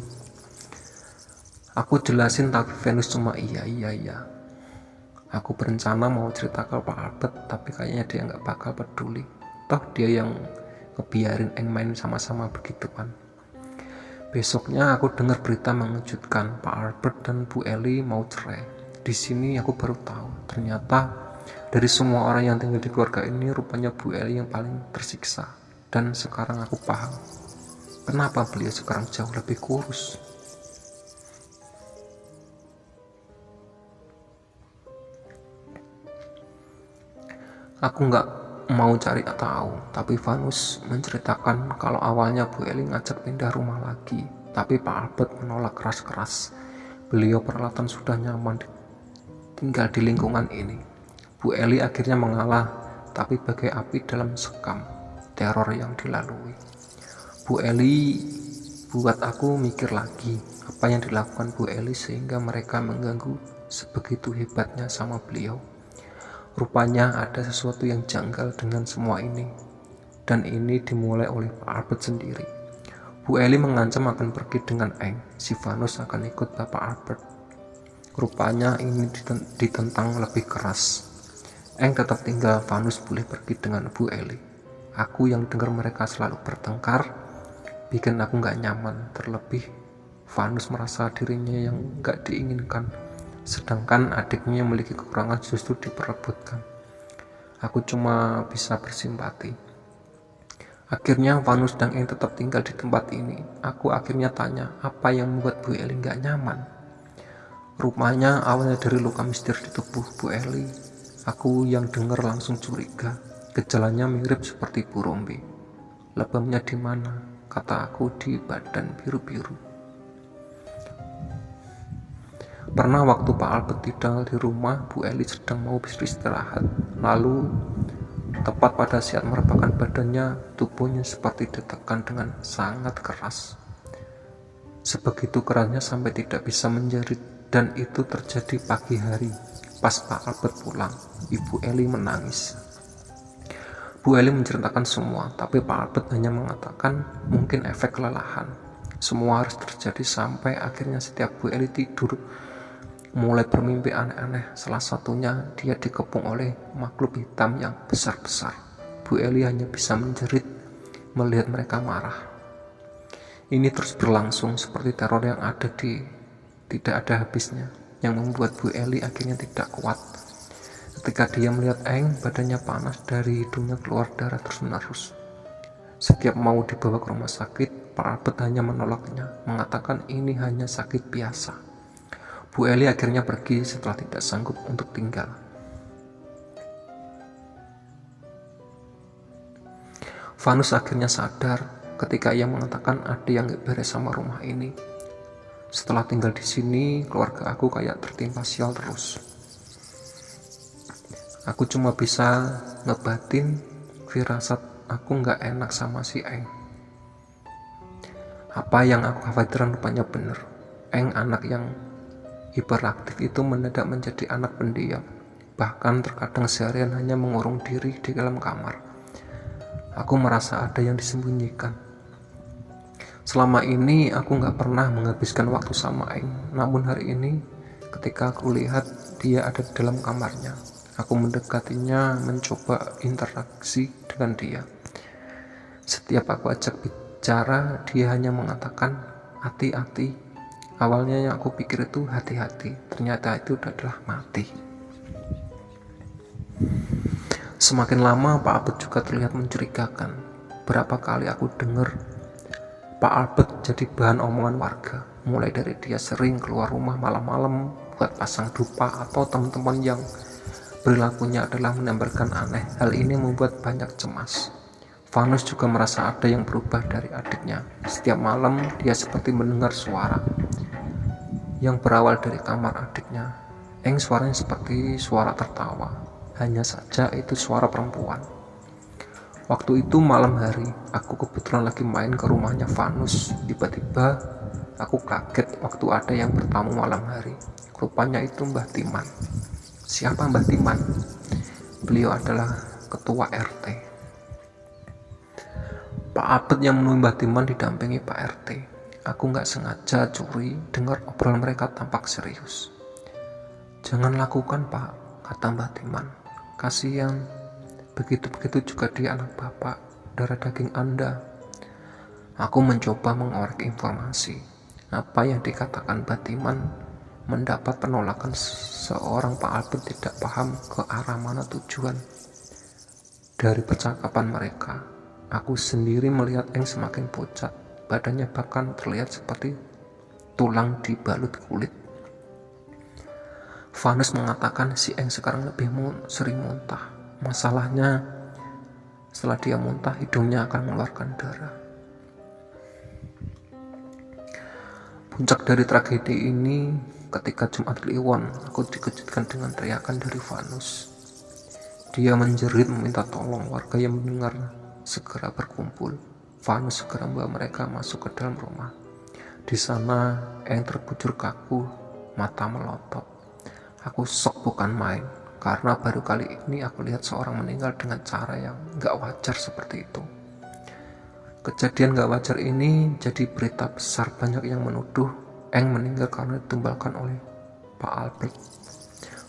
Aku jelasin tapi Venus cuma iya. Aku berencana mau cerita ke Pak Albert, tapi kayaknya dia nggak bakal peduli. Toh dia yang ngebiarin Eng main sama-sama begituan. Besoknya aku dengar berita mengejutkan, Pak Albert dan Bu Eli mau cerai. Di sini aku baru tahu, ternyata dari semua orang yang tinggal di keluarga ini, rupanya Bu Eli yang paling tersiksa. Dan sekarang aku paham, kenapa beliau sekarang jauh lebih kurus. Aku nggak mau cari tahu, tapi Vanus menceritakan kalau awalnya Bu Eli ngajak pindah rumah lagi, tapi Pak Albert menolak keras-keras. Beliau peralatan sudah nyaman tinggal di lingkungan ini. Bu Eli akhirnya mengalah, tapi bagai api dalam sekam teror yang dilalui. Bu Eli buat aku mikir lagi, apa yang dilakukan Bu Eli sehingga mereka mengganggu sebegitu hebatnya sama beliau. Rupanya ada sesuatu yang janggal dengan semua ini, dan ini dimulai oleh Pak Albert sendiri. Bu Eli mengancam akan pergi dengan Eng, si Vanus akan ikut Bapak Albert. Rupanya ini ditentang lebih keras. Eng tetap tinggal, Vanus boleh pergi dengan Bu Eli. Aku yang dengar mereka selalu bertengkar, bikin aku gak nyaman. Terlebih Vanus merasa dirinya yang gak diinginkan, sedangkan adiknya yang memiliki kekurangan justru diperebutkan. Aku cuma bisa bersimpati. Akhirnya Vanus dan Eng tetap tinggal di tempat ini. Aku akhirnya tanya, apa yang membuat Bu Eli gak nyaman? Rupanya awalnya dari luka misterius di tubuh Bu Eli. Aku yang dengar langsung curiga. Gejalanya mirip seperti Bu Rombe. Lebamnya di mana? Kata aku, di badan biru-biru. Pernah waktu Pak Albert tinggal di rumah, Bu Eli sedang mau beristirahat. Lalu tepat pada saat merebahkan badannya, tubuhnya seperti ditekan dengan sangat keras. Sebegitu kerasnya sampai tidak bisa menjerit, dan itu terjadi pagi hari. Pas Pak Albert pulang, Ibu Eli menangis. Bu Eli menceritakan semua, tapi Pak Albert hanya mengatakan mungkin efek kelelahan. Semua harus terjadi sampai akhirnya setiap Bu Eli tidur mulai bermimpi aneh-aneh. Salah satunya dia dikepung oleh makhluk hitam yang besar-besar. Bu Eli hanya bisa menjerit melihat mereka marah. Ini terus berlangsung seperti teror yang tidak ada habisnya, yang membuat Bu Eli akhirnya tidak kuat. Ketika dia melihat Eng, badannya panas, dari hidungnya keluar darah terus-menerus. Setiap mau dibawa ke rumah sakit, Pak Albert hanya menolaknya, mengatakan ini hanya sakit biasa. Bu Eli akhirnya pergi setelah tidak sanggup untuk tinggal. Vanus akhirnya sadar ketika ia mengatakan ada yang gak beres sama rumah ini. Setelah tinggal di sini, keluarga aku kayak tertimpa sial terus. Aku cuma bisa ngebatin firasat aku nggak enak sama si Eng. Apa yang aku khawatirkan rupanya bener. Eng, anak yang hiperaktif itu, mendadak menjadi anak pendiam. Bahkan terkadang seharian hanya mengurung diri di dalam kamar. Aku merasa ada yang disembunyikan. Selama ini aku gak pernah menghabiskan waktu sama Eng. Namun hari ini ketika aku lihat dia ada di dalam kamarnya, aku mendekatinya, mencoba interaksi dengan dia. Setiap aku ajak bicara, dia hanya mengatakan hati-hati. Awalnya yang aku pikir itu hati-hati, ternyata itu adalah mati. Semakin lama Pak Albert juga terlihat mencurigakan. Berapa kali aku dengar Pak Albert jadi bahan omongan warga. Mulai dari dia sering keluar rumah malam-malam buat pasang dupa, atau teman-teman yang perilakunya adalah menambarkan aneh. Hal ini membuat banyak cemas. Vanus juga merasa ada yang berubah dari adiknya. Setiap malam dia seperti mendengar suara yang berawal dari kamar adiknya. Suaranya seperti suara tertawa. Hanya saja itu suara perempuan. Waktu itu malam hari, aku kebetulan lagi main ke rumahnya Vanus. Tiba-tiba aku kaget waktu ada yang bertamu malam hari. Rupanya itu Mbah Timan. Siapa Mbah Timan? Beliau adalah ketua RT. Pak Albert yang menemui Mbah Timan didampingi Pak RT. Aku gak sengaja curi dengar obrolan mereka tampak serius. Jangan lakukan Pak, kata Mbah Timan. Kasihan, begitu-begitu juga dia anak Bapak, darah daging Anda. Aku mencoba mengorek informasi. Apa yang dikatakan Mbah Timan mendapat penolakan seorang. Pak Albert tidak paham ke arah mana tujuan dari percakapan mereka. Aku sendiri melihat Eng semakin pucat, badannya bahkan terlihat seperti tulang dibalut kulit. Vanus mengatakan si Eng sekarang lebih sering muntah. Masalahnya, setelah dia muntah, hidungnya akan mengeluarkan darah. Puncak dari tragedi ini ketika Jumat Kliwon, aku dikejutkan dengan teriakan dari Vanus. Dia menjerit meminta tolong. Warga yang mendengar segera berkumpul. Vanus segera membawa mereka masuk ke dalam rumah. Di sana, Eng terbujur kaku, mata melotot. Aku shock bukan main, karena baru kali ini aku lihat seorang meninggal dengan cara yang gak wajar seperti itu. Kejadian gak wajar ini jadi berita besar. Banyak yang menuduh Eng meninggal karena ditumbalkan oleh Pak Albert.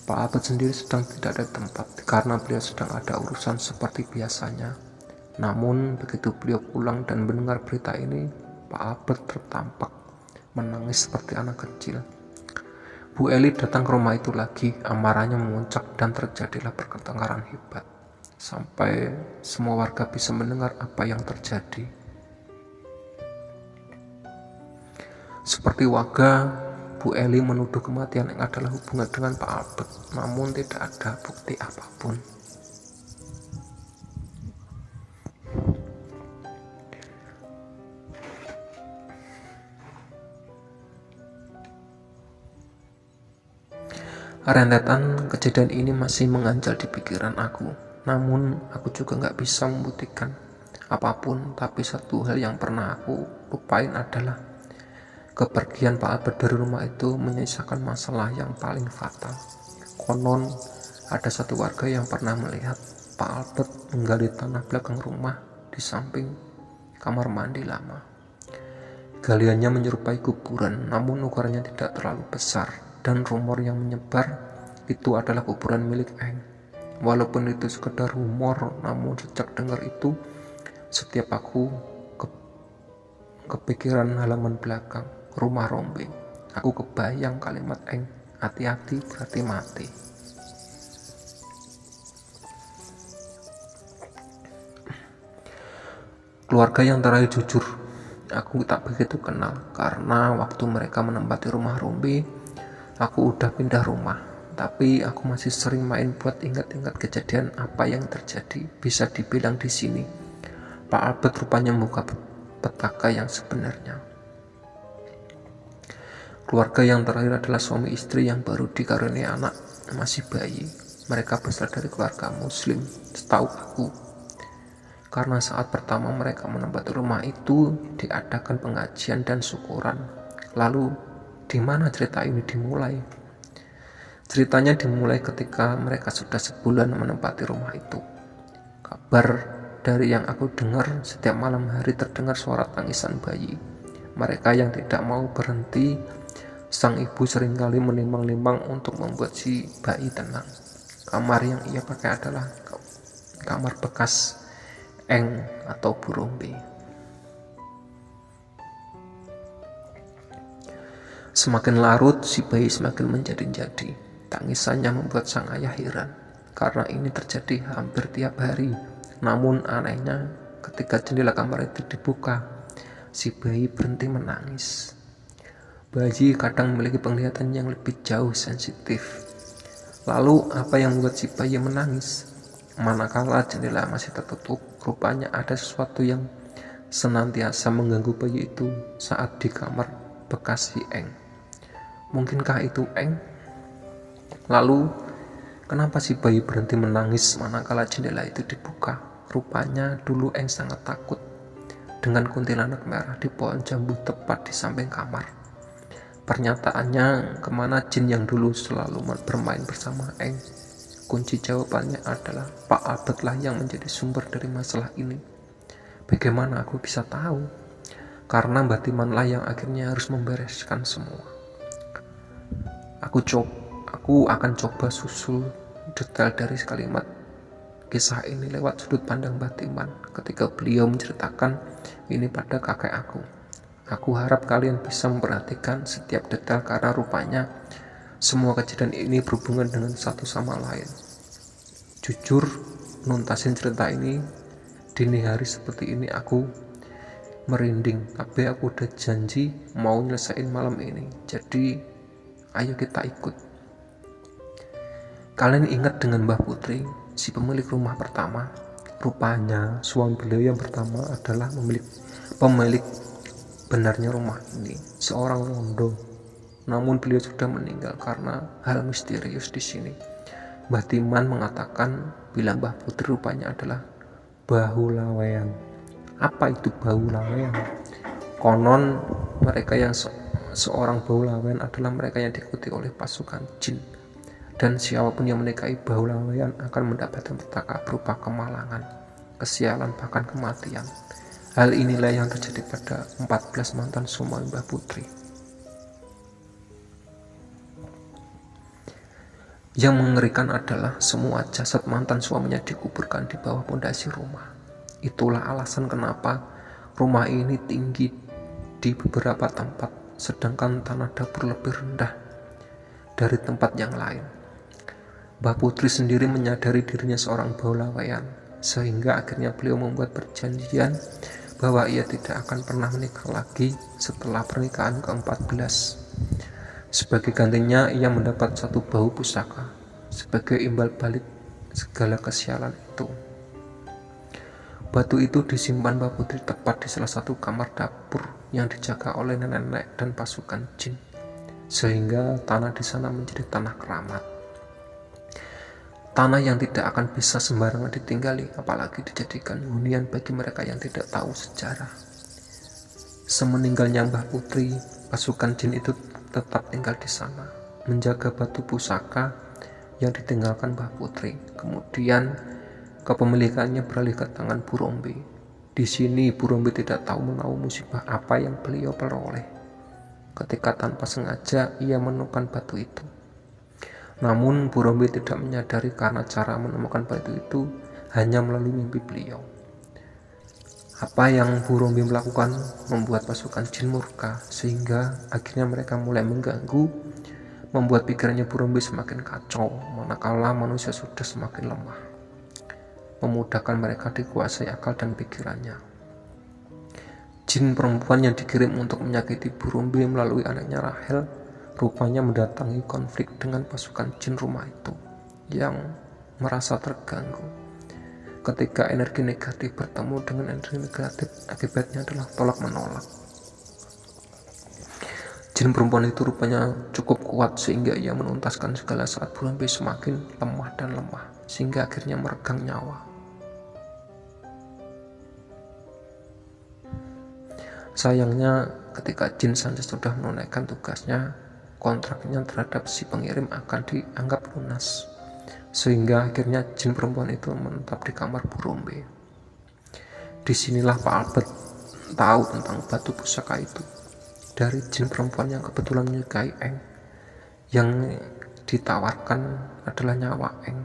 Pak Albert sendiri sedang tidak ada di tempat karena beliau sedang ada urusan seperti biasanya. Namun begitu beliau pulang dan mendengar berita ini, Pak Albert tertampak menangis seperti anak kecil. Bu Eli datang ke rumah itu lagi. Amarahnya memuncak dan terjadilah pertengkaran hebat, sampai semua warga bisa mendengar apa yang terjadi. Seperti warga, Bu Eli menuduh kematian yang adalah hubungan dengan Pak Albert, namun tidak ada bukti apapun. Rentetan kejadian ini masih mengganjal di pikiran aku. Namun aku juga gak bisa membuktikan apapun. Tapi satu hal yang pernah aku lupain adalah kepergian Pak Albert dari rumah itu menyisakan masalah yang paling fatal. Konon ada satu warga yang pernah melihat Pak Albert menggali tanah belakang rumah di samping kamar mandi lama. Galiannya menyerupai kuburan, namun ukurannya tidak terlalu besar. Dan rumor yang menyebar itu adalah kuburan milik Eng. Walaupun itu sekedar rumor, namun sejak dengar itu, setiap aku kepikiran halaman belakang rumah rombeng. Aku kebayang kalimat Eng, hati-hati berarti mati. Keluarga yang terakhir jujur, aku tak begitu kenal, karena waktu mereka menempati rumah Rombe, aku udah pindah rumah. Tapi aku masih sering main buat ingat-ingat kejadian apa yang terjadi. Bisa dibilang di sini Pak Albert rupanya membuka petaka yang sebenarnya. Keluarga yang terakhir adalah suami istri yang baru dikaruniai anak masih bayi. Mereka berasal dari keluarga muslim, setahu aku. Karena saat pertama mereka menempati rumah itu diadakan pengajian dan syukuran. Lalu di mana cerita ini dimulai? Ceritanya dimulai ketika mereka sudah sebulan menempati rumah itu. Kabar dari yang aku dengar, setiap malam hari terdengar suara tangisan bayi. Mereka yang tidak mau berhenti, sang ibu seringkali menimbang-nimbang untuk membuat si bayi tenang. Kamar yang ia pakai adalah kamar bekas Eng atau Burombe. Semakin larut, si bayi semakin menjadi-jadi. Tangisannya membuat sang ayah heran, karena ini terjadi hampir tiap hari. Namun anehnya, ketika jendela kamar itu dibuka, si bayi berhenti menangis. Bayi kadang memiliki penglihatan yang lebih jauh sensitif. Lalu apa yang membuat si bayi menangis? Manakala jendela masih tertutup, rupanya ada sesuatu yang senantiasa mengganggu bayi itu saat di kamar bekas si Eng. Mungkinkah itu Eng? Lalu kenapa si bayi berhenti menangis manakala jendela itu dibuka? Rupanya dulu Eng sangat takut dengan kuntilanak merah di pohon jambu tepat di samping kamar. Pernyataannya, kemana jin yang dulu selalu bermain bersama Eng? Kunci jawabannya adalah Pak Albert lah yang menjadi sumber dari masalah ini. Bagaimana aku bisa tahu? Karena Mbak Timan lah yang akhirnya harus membereskan semua. Aku akan coba susul detail dari kalimat kisah ini lewat sudut pandang Mbah Timan ketika beliau menceritakan ini pada kakek aku. Aku harap kalian bisa memperhatikan setiap detail karena rupanya semua kejadian ini berhubungan dengan satu sama lain. Jujur, nuntasin cerita ini dini hari seperti ini aku merinding, tapi aku udah janji mau nyelesain malam ini. Jadi ayo kita ikut. Kalian ingat dengan Mbah Putri, si pemilik rumah pertama? Rupanya suami beliau yang pertama adalah pemilik benarnya rumah ini, seorang Londo. Namun beliau sudah meninggal karena hal misterius di sini. Mbah Timan mengatakan bila Mbah Putri rupanya adalah bahu lawean. Apa itu bahu lawean? Konon mereka yang seorang bahu lawean adalah mereka yang diikuti oleh pasukan jin. Dan siapapun yang menikahi bahu lawean akan mendapatkan petaka berupa kemalangan, kesialan, bahkan kematian. Hal inilah yang terjadi pada 14 mantan suami Mbah Putri. Yang mengerikan adalah semua jasad mantan suaminya dikuburkan di bawah pondasi rumah. Itulah alasan kenapa rumah ini tinggi di beberapa tempat, sedangkan tanah dapur lebih rendah dari tempat yang lain. Mbah Putri sendiri menyadari dirinya seorang bahu lawean, sehingga akhirnya beliau membuat perjanjian bahwa ia tidak akan pernah menikah lagi setelah pernikahan ke-14. Sebagai gantinya, ia mendapat satu bahu pusaka sebagai imbal balik segala kesialan itu. Batu itu disimpan Mbah Putri tepat di salah satu kamar dapur yang dijaga oleh nenek-nenek dan pasukan jin, sehingga tanah di sana menjadi tanah keramat. Tanah yang tidak akan bisa sembarangan ditinggali, apalagi dijadikan hunian bagi mereka yang tidak tahu sejarah. Semeninggalnya Mbah Putri, pasukan jin itu tetap tinggal di sana, menjaga batu pusaka yang ditinggalkan Mbah Putri. Kemudian kepemilikannya beralih ke tangan Burombe. Di sini Burombe tidak tahu menahu musibah apa yang beliau peroleh ketika tanpa sengaja ia menemukan batu itu. Namun Burombe tidak menyadari karena cara menemukan batu itu hanya melalui mimpi beliau. Apa yang Burombe melakukan membuat pasukan jin murka, sehingga akhirnya mereka mulai mengganggu, membuat pikirannya Burombe semakin kacau, manakala manusia sudah semakin lemah, memudahkan mereka dikuasai akal dan pikirannya. Jin perempuan yang dikirim untuk menyakiti Burombe melalui anaknya Rahel rupanya mendatangi konflik dengan pasukan jin rumah itu yang merasa terganggu. Ketika energi negatif bertemu dengan energi negatif, akibatnya adalah tolak menolak. Jin perempuan itu rupanya cukup kuat sehingga ia menuntaskan segala saat Burombe semakin lemah dan lemah, sehingga akhirnya meregang nyawa. Sayangnya ketika Jin Sanchez sudah menunaikan tugasnya, kontraknya terhadap si pengirim akan dianggap lunas, sehingga akhirnya jin perempuan itu menetap di kamar Burombe. Disinilah Pak Albert tahu tentang batu pusaka itu dari jin perempuan yang kebetulan menyukai Eng. Yang ditawarkan adalah nyawa Eng.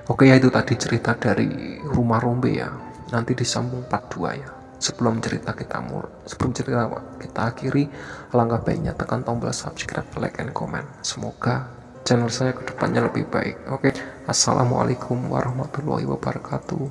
Oke ya, itu tadi cerita dari Rumah Rombe ya. Nanti disambung part 2 ya. Sebelum cerita kita akhiri, alangkah baiknya tekan tombol subscribe, like, and comment. Semoga channel saya kedepannya lebih baik. Oke, assalamualaikum warahmatullahi wabarakatuh.